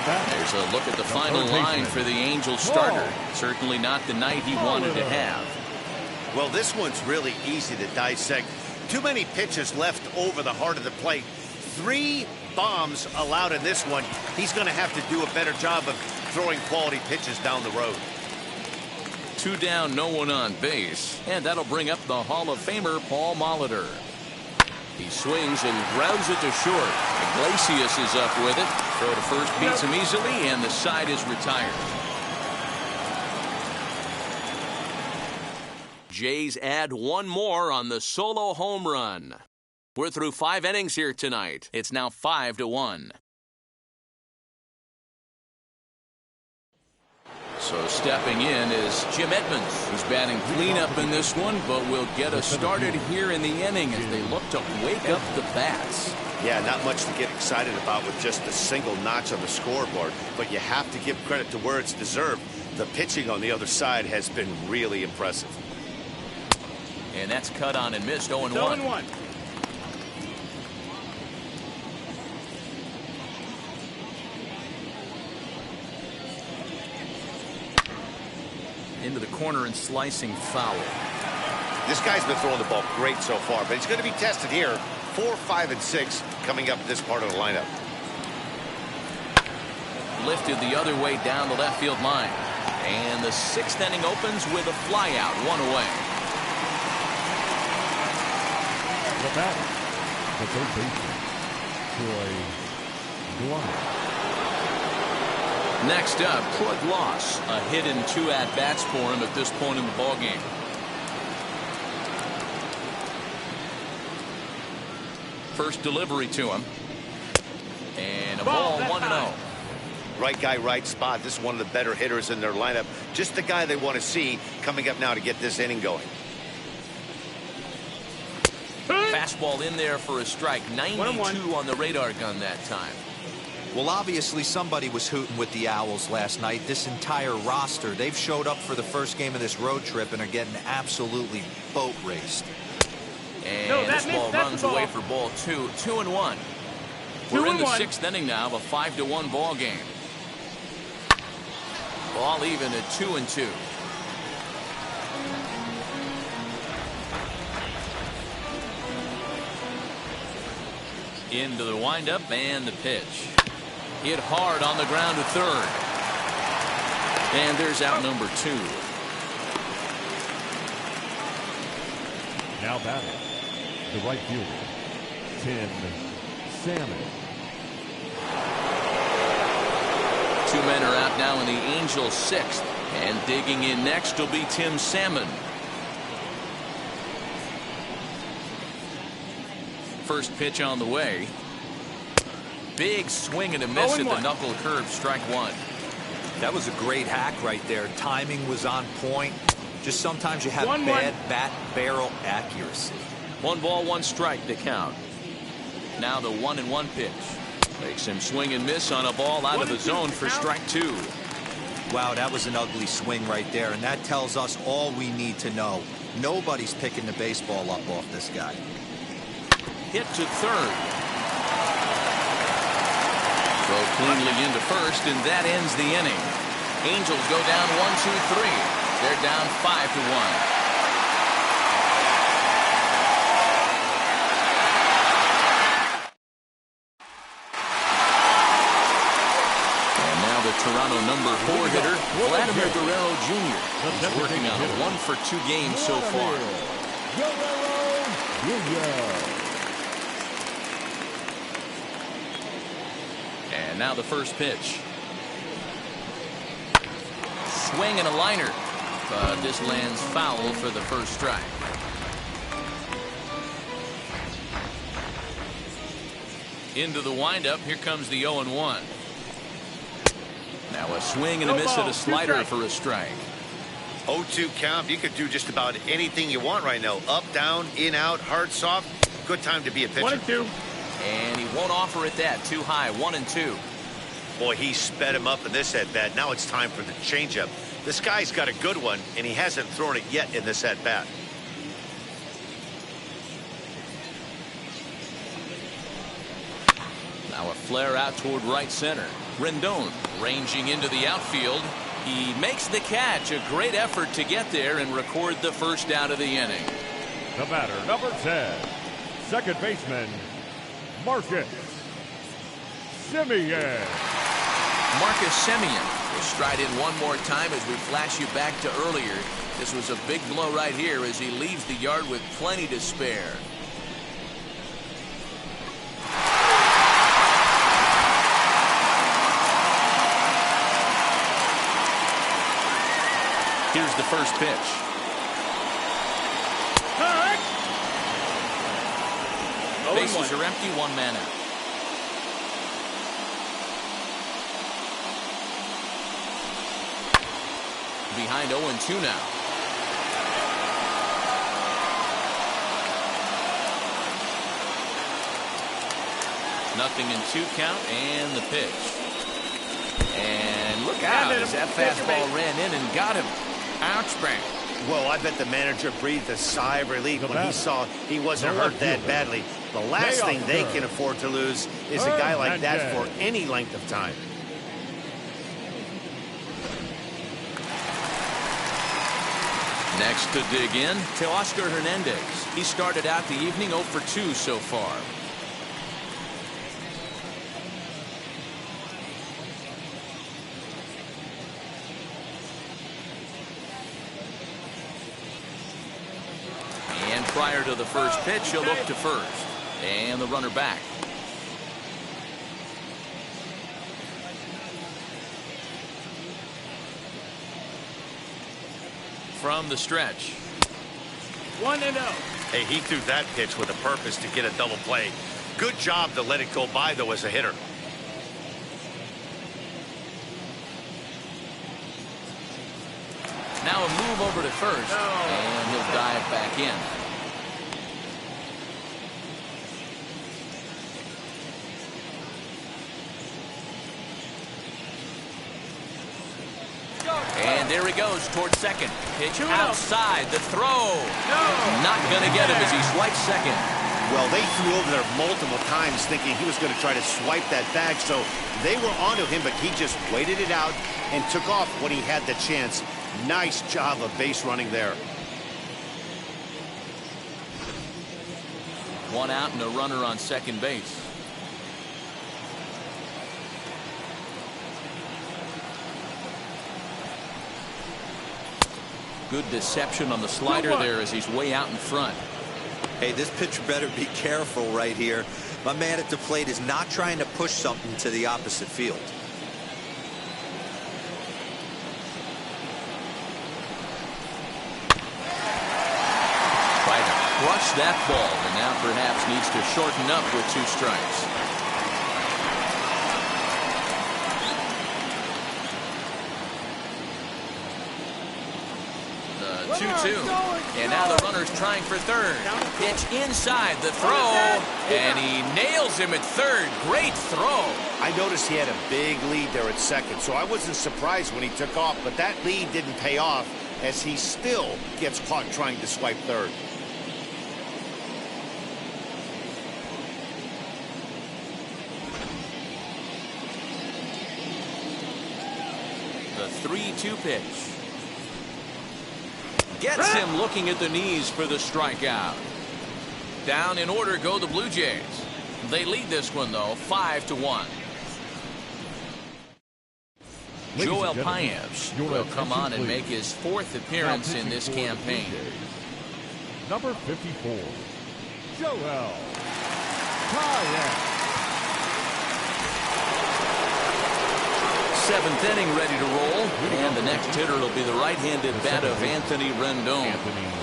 [SPEAKER 1] There's a look at the final line for the Angels starter. Certainly not the night he wanted to have.
[SPEAKER 2] Well, this one's really easy to dissect. Too many pitches left over the heart of the plate. 3 bombs allowed in this one. He's going to have to do a better job of throwing quality pitches down the road.
[SPEAKER 1] 2 down, no one on base. And that'll bring up the Hall of Famer Paul Molitor. He swings and grounds it to short. Iglesias is up with it. Throw to first beats him easily, and the side is retired. Jays add 1 more on the solo home run. We're through 5 innings here tonight. It's now 5-1. So stepping in is Jim Edmonds. He's batting cleanup in this one, but will get us started here in the inning as they look to wake up the bats.
[SPEAKER 2] Yeah, not much to get excited about with just a single notch on the scoreboard, but you have to give credit to where it's deserved. The pitching on the other side has been really impressive.
[SPEAKER 1] And that's cut on and missed. 0-1.
[SPEAKER 6] 0-1.
[SPEAKER 1] Into the corner and slicing foul.
[SPEAKER 2] This guy's been throwing the ball great so far, but he's going to be tested here. 4, 5, and 6 coming up this part of the lineup.
[SPEAKER 1] Lifted the other way down the left field line. And the 6th inning opens with a flyout, 1 away.
[SPEAKER 5] The batter, the third baseman, Troy Glass.
[SPEAKER 1] Next up, Troy Glass. A hit in 2 at-bats for him at this point in the ballgame. First delivery to him. And a ball 1-0.
[SPEAKER 2] Right guy, right spot. This is one of the better hitters in their lineup. Just the guy they want to see coming up now to get this inning going.
[SPEAKER 1] Fastball in there for a strike. 92 on the radar gun that time.
[SPEAKER 4] Well, obviously somebody was hooting with the Owls last night. This entire roster, they've showed up for the first game of this road trip and are getting absolutely boat raced.
[SPEAKER 1] And this ball runs away for ball 2. 2-1. We're in the 6th inning now of a 5-1 ball game. Ball even at 2-2. Into the windup and the pitch. Hit hard on the ground to third. And there's out number 2.
[SPEAKER 5] Now batting, the right fielder, Tim Salmon.
[SPEAKER 1] 2 men are out now in the Angels' 6th. And digging in next will be Tim Salmon. First pitch on the way. Big swing and a miss at the knuckle curve, strike one.
[SPEAKER 4] That was a great hack right there. Timing was on point. Just sometimes you have bad bat barrel accuracy.
[SPEAKER 1] 1 ball, 1 strike to count. Now the 1-1 pitch. Makes him swing and miss on a ball out of the zone for strike 2.
[SPEAKER 4] Wow, that was an ugly swing right there, and that tells us all we need to know. Nobody's picking the baseball up off this guy.
[SPEAKER 1] Hit to third. Throw cleanly into first, and that ends the inning. Angels go down 1-2-3. They're down 5-1. Toronto number 4 hitter, Vladimir Guerrero Jr. He's working on a 1-for-2 game so far. And now the first pitch. Swing and a liner, but this lands foul for the first strike. Into the windup, here comes the 0-1. Now a swing and a miss at a slider for a strike.
[SPEAKER 2] 0-2 count. You could do just about anything you want right now. Up, down, in, out, hard, soft. Good time to be a pitcher.
[SPEAKER 6] 1-2.
[SPEAKER 1] And he won't offer it that. Too high. 1-2.
[SPEAKER 2] Boy, he sped him up in this at-bat. Now it's time for the changeup. This guy's got a good one, and he hasn't thrown it yet in this at-bat.
[SPEAKER 1] Now a flare out toward right center. Rendon ranging into the outfield. He makes the catch. A great effort to get there and record the first out of the inning.
[SPEAKER 5] The batter, number 10, second baseman, Marcus Semien.
[SPEAKER 1] Marcus Semien will stride in one more time as we flash you back to earlier. This was a big blow right here as he leaves the yard with plenty to spare. Here's the first pitch. Bases are empty, 1 man out. Behind 0-2 now. Nothing in 2 count, and the pitch. And look out as that fastball ran in and got him. Ouch, bang.
[SPEAKER 2] Well, I bet the manager breathed a sigh of relief when he saw he wasn't hurt that badly. The last thing they can afford to lose is a guy like that for any length of time.
[SPEAKER 1] Next to dig in, Teoscar Hernandez. He started out the evening 0-for-2 so far. And prior to the first pitch, he'll look to first. And the runner back. From the stretch.
[SPEAKER 6] 1-0.
[SPEAKER 2] Hey, he threw that pitch with a purpose to get a double play. Good job to let it go by, though, as a hitter.
[SPEAKER 1] Now a move over to first, and he'll dive back in. And there he goes towards second. Pitch outside. The throw. Not going to get him as he swipes second.
[SPEAKER 2] Well, they threw over there multiple times thinking he was going to try to swipe that bag, so they were onto him, but he just waited it out and took off when he had the chance. Nice job of base running there.
[SPEAKER 1] 1 out and a runner on second base. Good deception on the slider there as he's way out in front.
[SPEAKER 4] Hey, this pitcher better be careful right here. My man at the plate is not trying to push something to the opposite field.
[SPEAKER 1] Try to crush missed that ball, and now perhaps needs to shorten up with 2 strikes. The 2-2. And now the runner's trying for third. Pitch inside the throw, and he nails him at third. Great throw.
[SPEAKER 2] I noticed he had a big lead there at second, so I wasn't surprised when he took off, but that lead didn't pay off as he still gets caught trying to swipe third.
[SPEAKER 1] The 3-2 pitch. Gets him looking at the knees for the strikeout. Down in order go the Blue Jays. They lead this one, though, 5-1. Joel Paez will come on and make his 4th appearance in this campaign.
[SPEAKER 5] Number 54, Joel Paez.
[SPEAKER 1] 7th inning ready to roll, and the next hitter will be the right-handed bat of Anthony Rendon.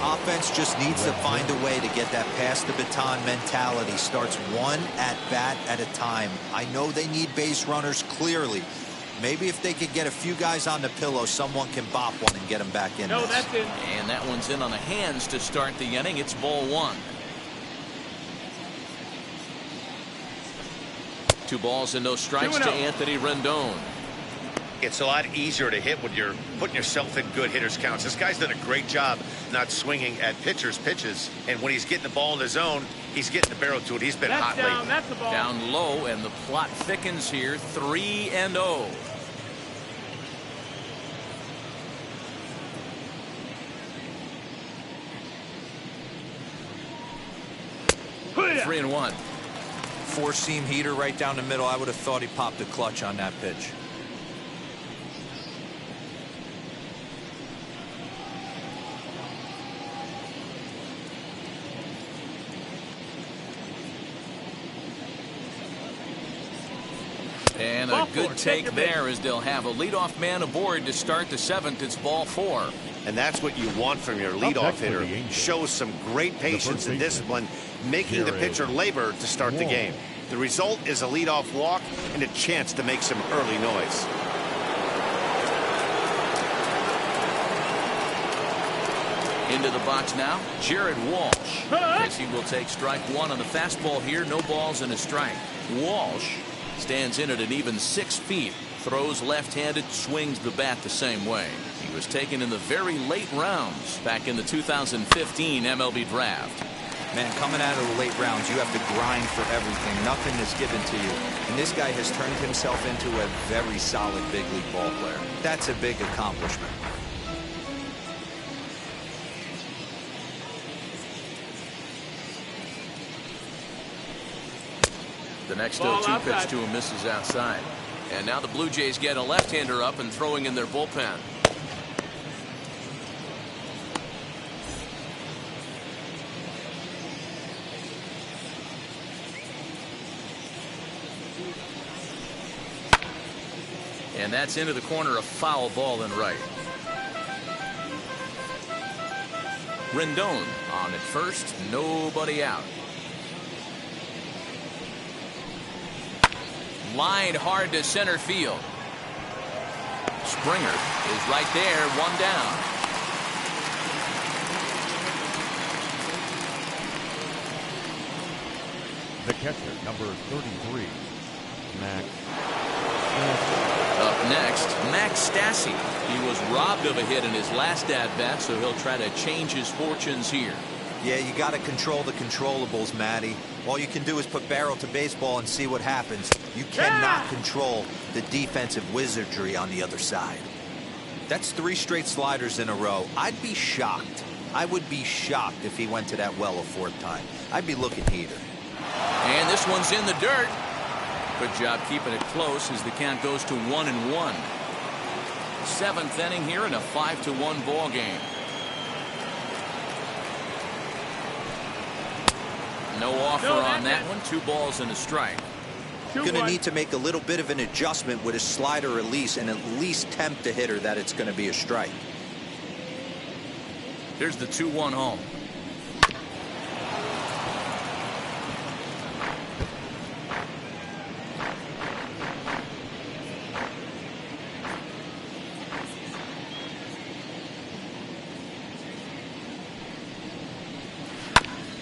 [SPEAKER 4] Offense just needs to find a way to get that pass the baton mentality. Starts one at bat at a time. I know they need base runners clearly. Maybe if they could get a few guys on the pillow, someone can bop one and get them back in.
[SPEAKER 6] No, that's it.
[SPEAKER 1] And that one's in on the hands to start the inning. It's ball 1. 2 balls and no strikes to Anthony Rendon.
[SPEAKER 3] It's a lot easier to hit when you're putting yourself in good hitters counts. This guy's done a great job not swinging at pitchers' pitches, and when he's getting the ball in the zone, he's getting the barrel to it. He's been hot lately.
[SPEAKER 6] That's the ball.
[SPEAKER 1] Down low, and the plot thickens here. 3-0. Three and 1.
[SPEAKER 4] 4-seam heater right down the middle. I would have thought he popped a clutch on that pitch.
[SPEAKER 1] And a good take there as they'll have a leadoff man aboard to start the 7th. It's ball 4.
[SPEAKER 2] And that's what you want from your leadoff hitter. Shows some great patience and discipline, making the pitcher labor to start the game. The result is a leadoff walk and a chance to make some early noise.
[SPEAKER 1] Into the box now, Jared Walsh. As he will take strike 1 on the fastball here. No balls and a strike. Walsh stands in at an even 6 feet. Throws left-handed, swings the bat the same way. He was taken in the very late rounds back in the 2015 MLB draft.
[SPEAKER 4] Man, coming out of the late rounds, you have to grind for everything. Nothing is given to you. And this guy has turned himself into a very solid big league ball player. That's a big accomplishment.
[SPEAKER 1] The next 0-2 pitch to him misses outside. And now the Blue Jays get a left-hander up and throwing in their bullpen. And that's into the corner, a foul ball and right. Rendon on at first, nobody out. Lined hard to center field. Springer is right there, 1 down.
[SPEAKER 5] The catcher, number 33, Max.
[SPEAKER 1] Up next, Max Stassi. He was robbed of a hit in his last at-bat, so he'll try to change his fortunes here.
[SPEAKER 4] Yeah, you got to control the controllables, Matty. All you can do is put barrel to baseball and see what happens. You cannot control the defensive wizardry on the other side. That's 3 straight sliders in a row. I'd be shocked. I would be shocked if he went to that well a 4th time. I'd be looking heater.
[SPEAKER 1] And this one's in the dirt. Good job keeping it close as the count goes to 1-1. 7th inning here in a 5-1 ball game. No offer on that one. 2 balls and a strike.
[SPEAKER 4] Going to need to make a little bit of an adjustment with his slider release and at least tempt the hitter that it's going to be a strike.
[SPEAKER 1] Here's the 2-1 home.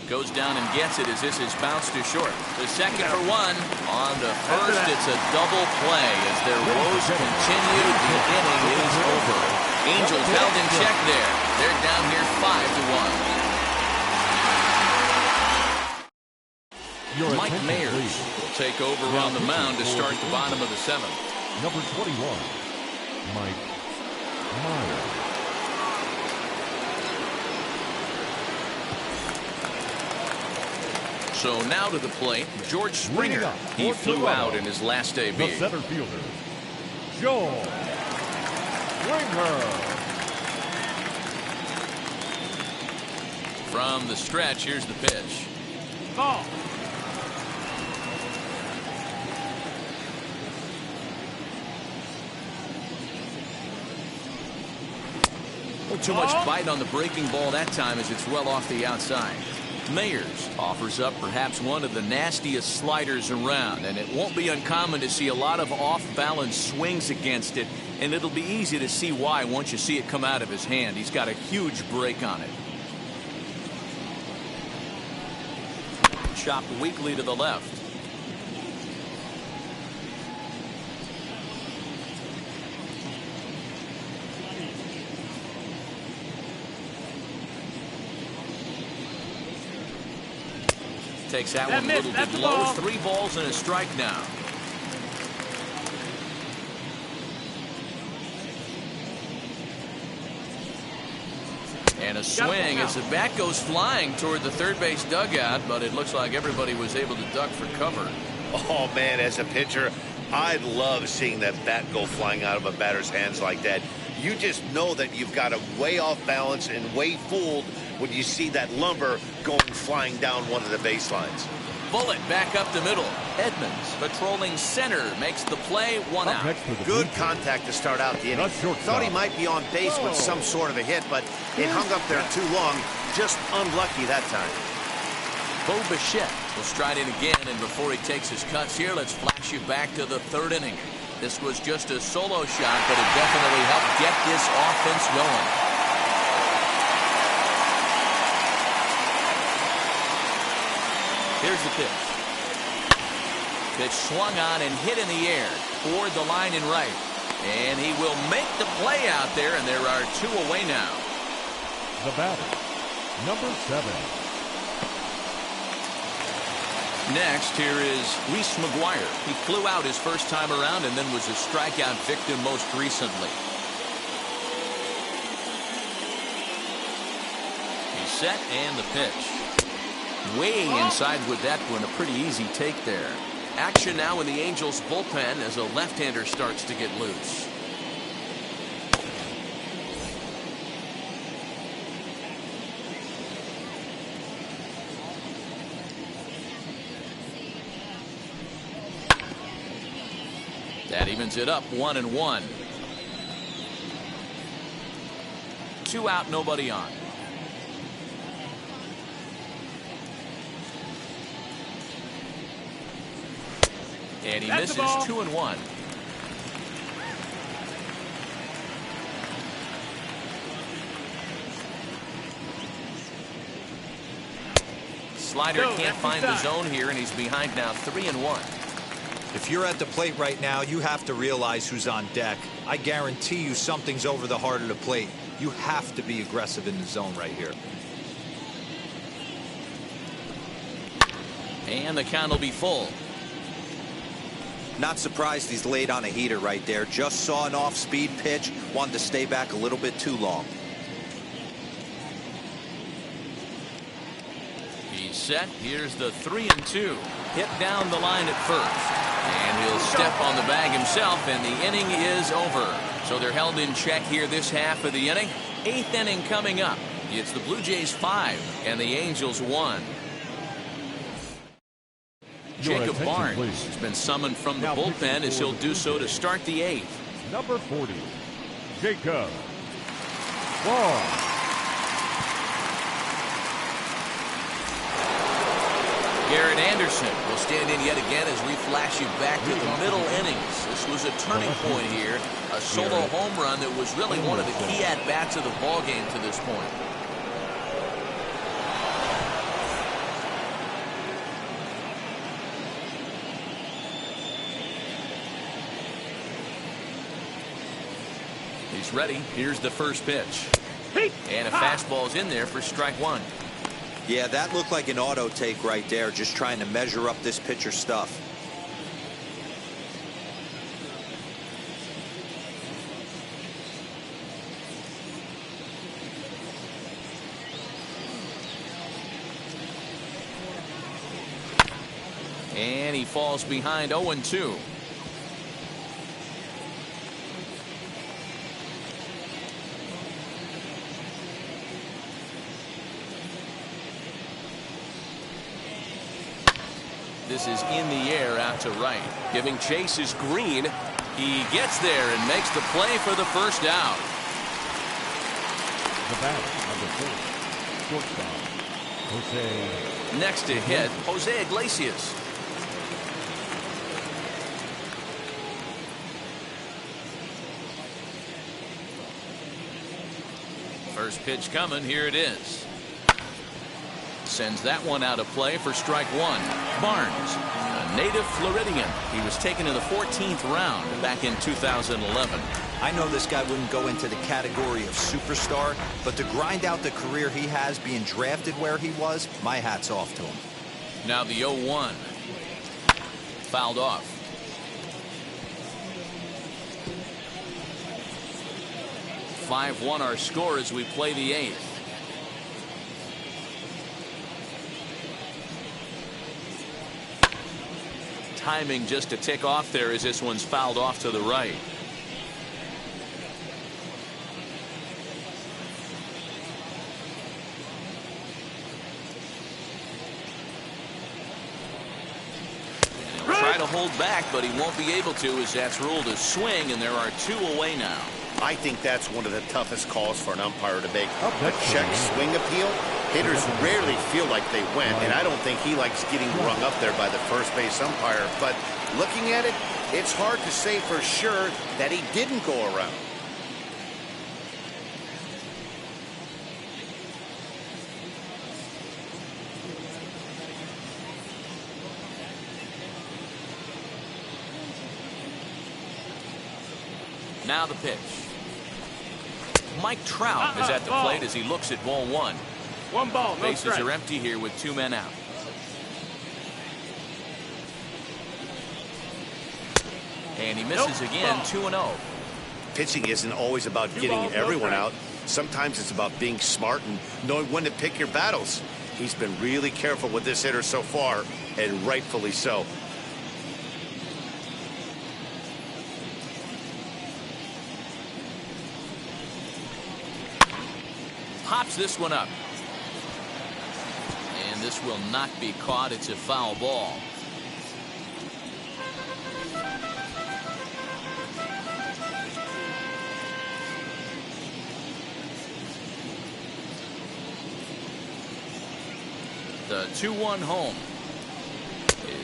[SPEAKER 1] Goes down and gets it as this is bounced to short. The second for one. On to first, it's a double play as their woes continue. The inning is over. Angels held in check there. They're down here 5-1. Mike Mayers will take over on the mound to start the bottom of the seventh.
[SPEAKER 5] Number 21, Mike Maguire.
[SPEAKER 1] So now to the plate, George Springer. He flew out in his last
[SPEAKER 5] The
[SPEAKER 1] debut.
[SPEAKER 5] center fielder, George Springer.
[SPEAKER 1] From the stretch, here's the pitch.
[SPEAKER 6] Ball.
[SPEAKER 1] Too much bite on the breaking ball that time as it's well off the outside. Mayers offers up perhaps one of the nastiest sliders around, and it won't be uncommon to see a lot of off-balance swings against it, and it'll be easy to see why once you see it come out of his hand. He's got a huge break on it. Chopped weakly to the left. Takes that one a little bit low. 3 balls and a strike now. And a swing as the bat goes flying toward the third base dugout, but it looks like everybody was able to duck for cover.
[SPEAKER 3] Oh, man, as a pitcher, I love seeing that bat go flying out of a batter's hands like that. You just know that you've got a way off balance and way fooled when you see that lumber going flying down one of the baselines.
[SPEAKER 1] Bullet back up the middle. Edmonds patrolling center makes the play. 1 out.
[SPEAKER 2] Good contact to start out the inning. Thought he might be on base with some sort of a hit, but it hung up there too long. Just unlucky that time.
[SPEAKER 1] Bo Bichette will stride in again, and before he takes his cuts here, let's flash you back to the 3rd inning. This was just a solo shot, but it definitely helped get this offense going. Here's the pitch. Pitch swung on and hit in the air toward the line and right. And he will make the play out there, and there are 2 away now.
[SPEAKER 5] The batter, number 7.
[SPEAKER 1] Next, here is Reese Maguire. He flew out his first time around and then was a strikeout victim most recently. He's set and the pitch. Way inside with that one, a pretty easy take there. Action now in the Angels bullpen as a left-hander starts to get loose. That evens it up 1-1. 2 out, nobody on. And he misses 2-1. Slider can't find the zone here, and he's behind now 3-1.
[SPEAKER 4] If you're at the plate right now, you have to realize who's on deck. I guarantee you something's over the heart of the plate. You have to be aggressive in the zone right here.
[SPEAKER 1] And the count will be full.
[SPEAKER 4] Not surprised he's laid on a heater right there. Just saw an off-speed pitch. Wanted to stay back a little bit too long.
[SPEAKER 1] He's set. Here's the 3-2. Hit down the line at first. And he'll step on the bag himself, and the inning is over. So they're held in check here this half of the inning. 8th inning coming up. It's the Blue Jays 5 and the Angels 1. Jacob Barnes has been summoned from the bullpen as he'll do so to start the 8th.
[SPEAKER 5] Number 40, Jacob Barnes.
[SPEAKER 1] Garrett Anderson will stand in yet again as we flash you back to the middle innings. This was a turning point here. A solo home run that was really one of the key at-bats of the ballgame to this point. He's ready. Here's the first pitch. And a fastball's in there for strike one.
[SPEAKER 4] Yeah, that looked like an auto take right there, just trying to measure up this pitcher's stuff.
[SPEAKER 1] And he falls behind 0-2. This is in the air out to right.
[SPEAKER 9] Giving chase is Green. He gets there and makes the play for the first out.
[SPEAKER 5] The batter, number 4, shortstop, Jose.
[SPEAKER 1] Next to hit, Jose Iglesias. First pitch coming. Here it is. Sends that one out of play for strike one. Barnes, a native Floridian. He was taken in the 14th round back in 2011.
[SPEAKER 4] I know this guy wouldn't go into the category of superstar, but to grind out the career he has being drafted where he was, my hat's off to him.
[SPEAKER 1] Now the 0-1. Fouled off. (5-1) our score as we play the 8th. Timing just a tick off there as this one's fouled off to the right. He'll try to hold back, but he won't be able to, as that's ruled a swing, and there are 2 away now.
[SPEAKER 2] I think that's one of the toughest calls for an umpire to make. A check swing appeal. Hitters rarely feel like they went, and I don't think he likes getting rung up there by the first base umpire. But looking at it, it's hard to say for sure that he didn't go around.
[SPEAKER 1] Now the pitch. Mike Trout is at the plate as he looks at ball 1.
[SPEAKER 6] 1 ball, no
[SPEAKER 1] Bases
[SPEAKER 6] strike.
[SPEAKER 1] are empty here with 2 men out. And he misses again. 2-0.
[SPEAKER 2] Pitching isn't always about getting everyone out. Sometimes it's about being smart and knowing when to pick your battles. He's been really careful with this hitter so far, and rightfully so.
[SPEAKER 1] Pops this one up. And this will not be caught. It's a foul ball. The 2-1 home.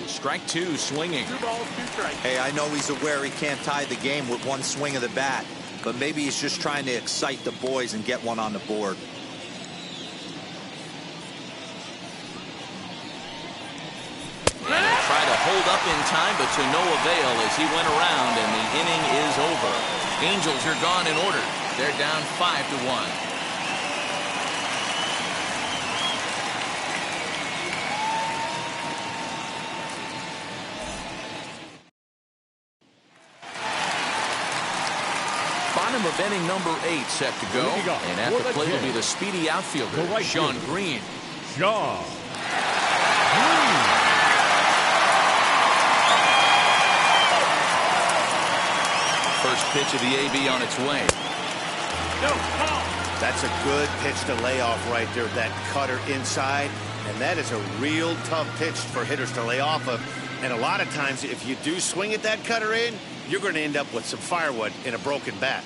[SPEAKER 1] Is strike 2 swinging.
[SPEAKER 6] 2 balls, 2 strikes.
[SPEAKER 4] Hey, I know he's aware he can't tie the game with 1 swing of the bat, but maybe he's just trying to excite the boys and get one on the board.
[SPEAKER 1] Hold up in time, but to no avail as he went around, and the inning is over. Angels are gone in order. They're down 5-1. Bottom of inning number 8 set to go. And at the plate will be the speedy outfielder, Sean Green.
[SPEAKER 5] Sean.
[SPEAKER 2] First pitch of the AB on its way. That's a good pitch to lay off right there. That cutter inside. And that is a real tough pitch for hitters to lay off of. And a lot of times, if you do swing at that cutter in, you're going to end up with some firewood in a broken bat.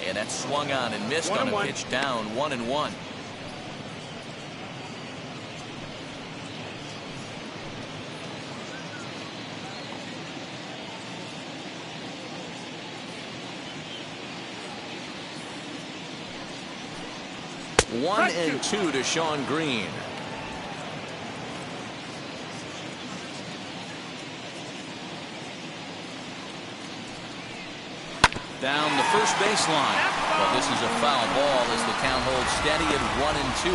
[SPEAKER 1] And that's swung on and missed on a pitch down 1-1. One and 2 to Sean Green. down the first baseline. Well, this is a foul ball as the count holds steady at 1-2.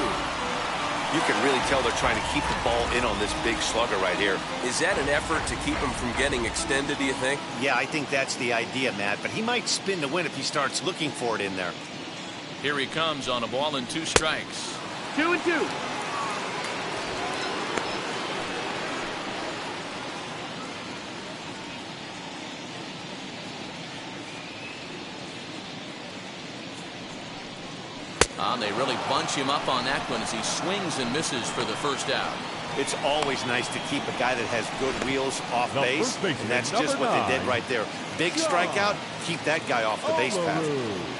[SPEAKER 3] You can really tell they're trying to keep the ball in on this big slugger right here.
[SPEAKER 9] Is that an effort to keep him from getting extended, do you think?
[SPEAKER 2] Yeah, I think that's the idea, Matt. But he might spin to win if he starts looking for it in there.
[SPEAKER 1] Here he comes on a ball and 2 strikes.
[SPEAKER 6] 2-2.
[SPEAKER 1] They really bunch him up on that one as he swings and misses for the first out.
[SPEAKER 2] It's always nice to keep a guy that has good wheels off base, and that's just what they did right there. Big strikeout, keep that guy off the base path.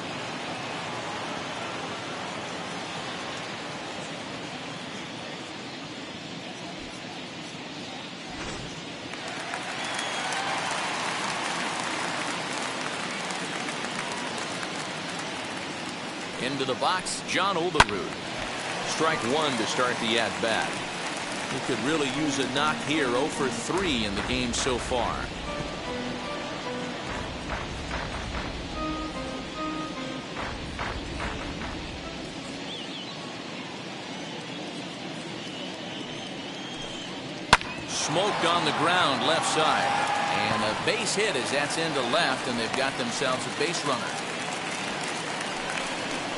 [SPEAKER 1] Into the box, John Olerud. Strike 1 to start the at-bat. He could really use a knock here. 0 for 3 in the game so far. Smoked on the ground left side. And a base hit as that's into left, and they've got themselves a base runner.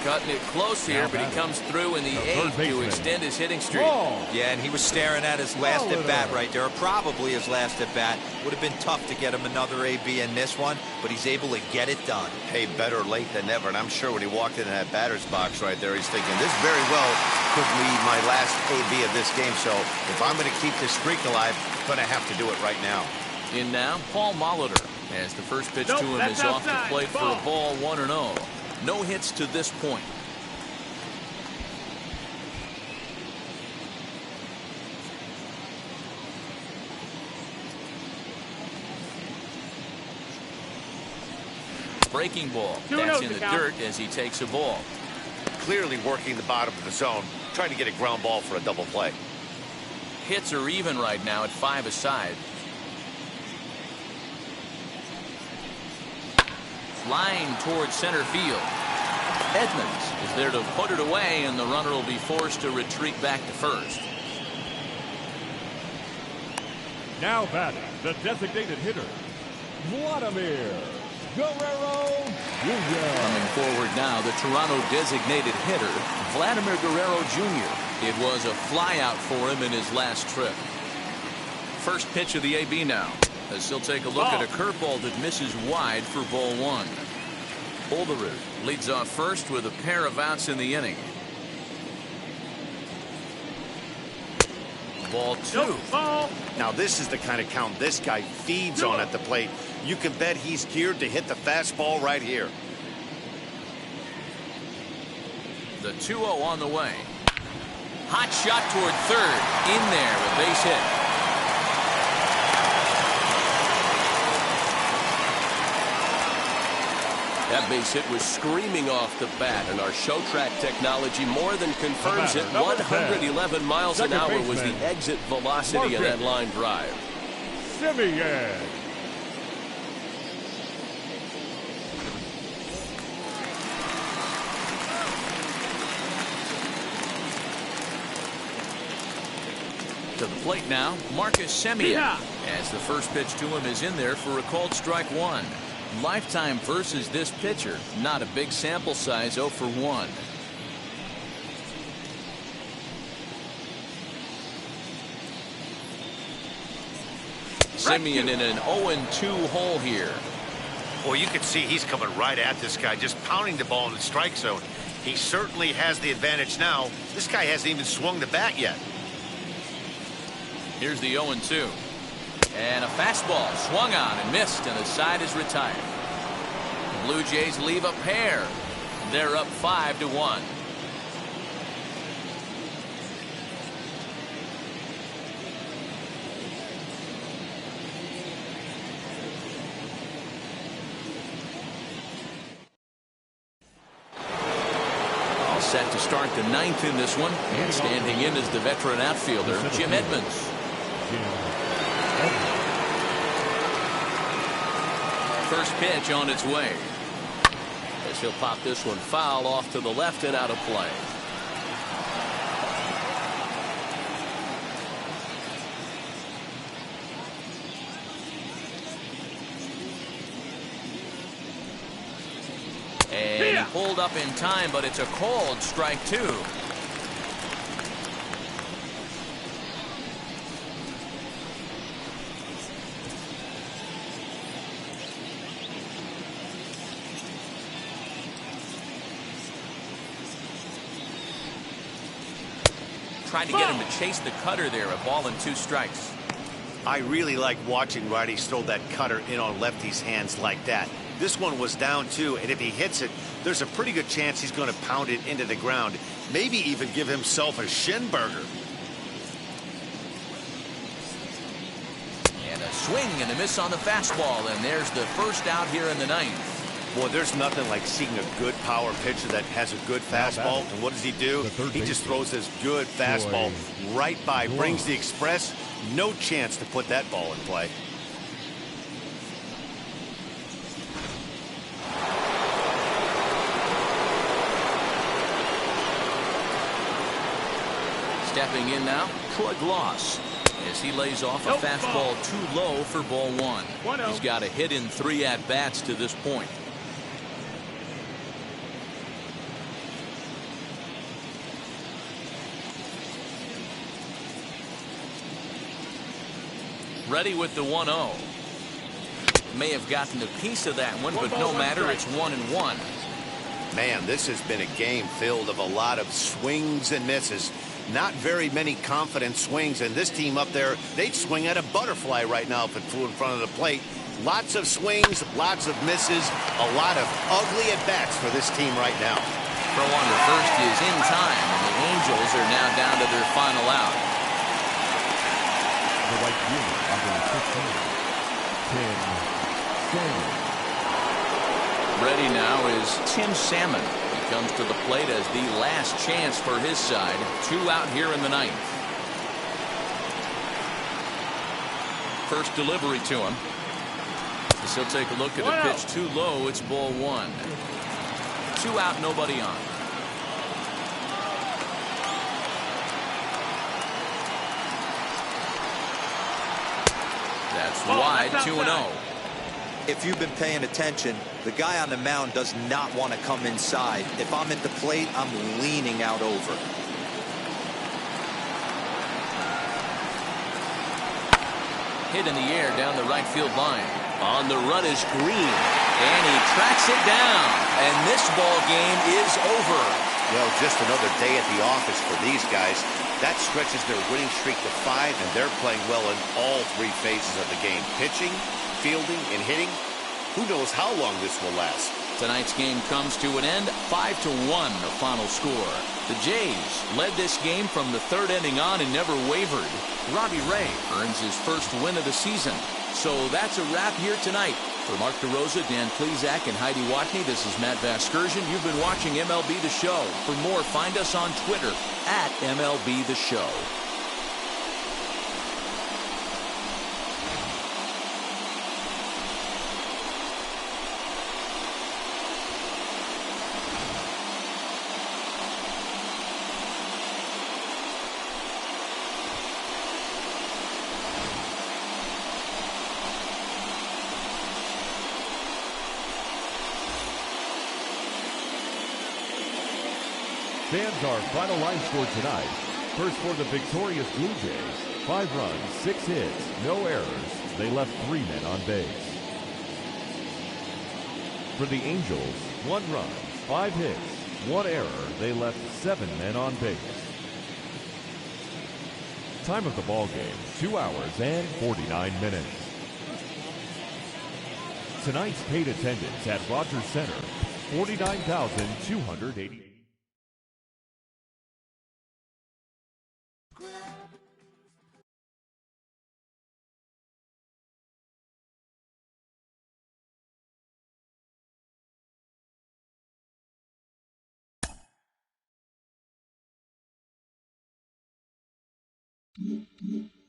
[SPEAKER 1] Cutting it close here, but he comes through in the 8th to extend his hitting streak.
[SPEAKER 4] Yeah, and he was staring at his last at-bat right there, or probably his last at-bat. Would have been tough to get him another AB in this one, but he's able to get it done.
[SPEAKER 2] Hey, better late than never, and I'm sure when he walked into that batter's box right there, he's thinking, this very well could be my last AB of this game, so if I'm going to keep this streak alive, I'm going to have to do it right now.
[SPEAKER 1] In now, Paul Molitor, as the first pitch to him is off the plate for a ball, 1-0. No hits to this point. Breaking ball. That's in the dirt as he takes a ball.
[SPEAKER 3] Clearly working the bottom of the zone, trying to get a ground ball for a double play.
[SPEAKER 1] Hits are even right now at 5 aside. Flying towards center field. Edmonds is there to put it away, and the runner will be forced to retreat back to first.
[SPEAKER 5] Now batting, the designated hitter, Vladimir Guerrero Jr.
[SPEAKER 1] Coming forward now, the Toronto designated hitter, Vladimir Guerrero Jr. It was a flyout for him in his last trip. First pitch of the AB now, as he'll take a look at a curveball that misses wide for ball 1. Olerud leads off first with a pair of outs in the inning. Ball 2.
[SPEAKER 2] Now this is the kind of count this guy feeds on at the plate. You can bet he's geared to hit the fastball right here.
[SPEAKER 1] The 2-0 on the way. Hot shot toward third. In there, a base hit.
[SPEAKER 9] That base hit was screaming off the bat, and our show track technology more than confirms it. 111 miles an hour was the exit velocity of that line drive.
[SPEAKER 5] Simeon.
[SPEAKER 1] To the plate now, Marcus Semien, as the first pitch to him is in there for a called strike 1. Lifetime versus this pitcher, not a big sample size, 0 for 1. Semien in an 0-2 hole here.
[SPEAKER 3] Well, you can see he's coming right at this guy, just pounding the ball in the strike zone. He certainly has the advantage now. This guy hasn't even swung the bat yet.
[SPEAKER 1] Here's the 0-2. And a fastball swung on and missed, and the side is retired. The Blue Jays leave a pair. They're up 5-1. All set to start the 9th in this one. And standing in is the veteran outfielder, Jim Edmonds. First pitch on its way.
[SPEAKER 9] as he'll pop this one foul off to the left and out of play. And he pulled up in time, but it's a called strike two. Trying to get him to chase the cutter there. A ball and 2 strikes.
[SPEAKER 2] I really like watching righties throw that cutter in on lefties' hands like that. This one was down 2, and if he hits it, there's a pretty good chance he's going to pound it into the ground. Maybe even give himself a shin burger.
[SPEAKER 1] And a swing and a miss on the fastball, and there's the first out here in the 9th.
[SPEAKER 2] Boy, there's nothing like seeing a good power pitcher that has a good fastball. And what does he do? He just throws this good fastball right by, brings the express. No chance to put that ball in play.
[SPEAKER 1] Stepping in now, Troy Gloss, as he lays off a fastball too low for ball 1. He's got a hit in 3 at-bats to this point. Ready with the 1-0. May have gotten a piece of that one, but no matter, it's 1-1.
[SPEAKER 2] Man, this has been a game filled of a lot of swings and misses. Not very many confident swings, and this team up there, they'd swing at a butterfly right now if it flew in front of the plate. Lots of swings, lots of misses, a lot of ugly at-bats for this team right now.
[SPEAKER 1] Throw on to first is in time, and the Angels are now down to their final out.
[SPEAKER 5] The right fielder, number 15, Tim Salmon.
[SPEAKER 1] Ready now is Tim Salmon. He comes to the plate as the last chance for his side. 2 out here in the 9th. First delivery to him. As he'll take a look at the pitch too low. It's ball 1. 2 out, nobody on. That's wide, 2-0.
[SPEAKER 4] If you've been paying attention, the guy on the mound does not want to come inside. If I'm at the plate, I'm leaning out over.
[SPEAKER 1] Hit in the air down the right field line. On the run is Green, and he tracks it down. And this ball game is over.
[SPEAKER 2] Well, just another day at the office for these guys. That stretches their winning streak to 5, and they're playing well in all 3 phases of the game. Pitching, fielding, and hitting. Who knows how long this will last.
[SPEAKER 1] Tonight's game comes to an end, 5-1, the final score. The Jays led this game from the 3rd inning on and never wavered. Robbie Ray earns his first win of the season. So that's a wrap here tonight. For Mark DeRosa, Dan Plezak, and Heidi Watney, this is Matt Vasgersian. You've been watching MLB The Show. For more, find us on Twitter at MLB The Show.
[SPEAKER 5] Fans, our final line score tonight. First for the victorious Blue Jays, 5 runs, 6 hits, no errors. They left 3 men on base. For the Angels, 1 run, 5 hits, 1 error. They left 7 men on base. Time of the ball game, 2 hours and 49 minutes. Tonight's paid attendance at Rogers Center, 49,280.
[SPEAKER 10] Mm-hmm.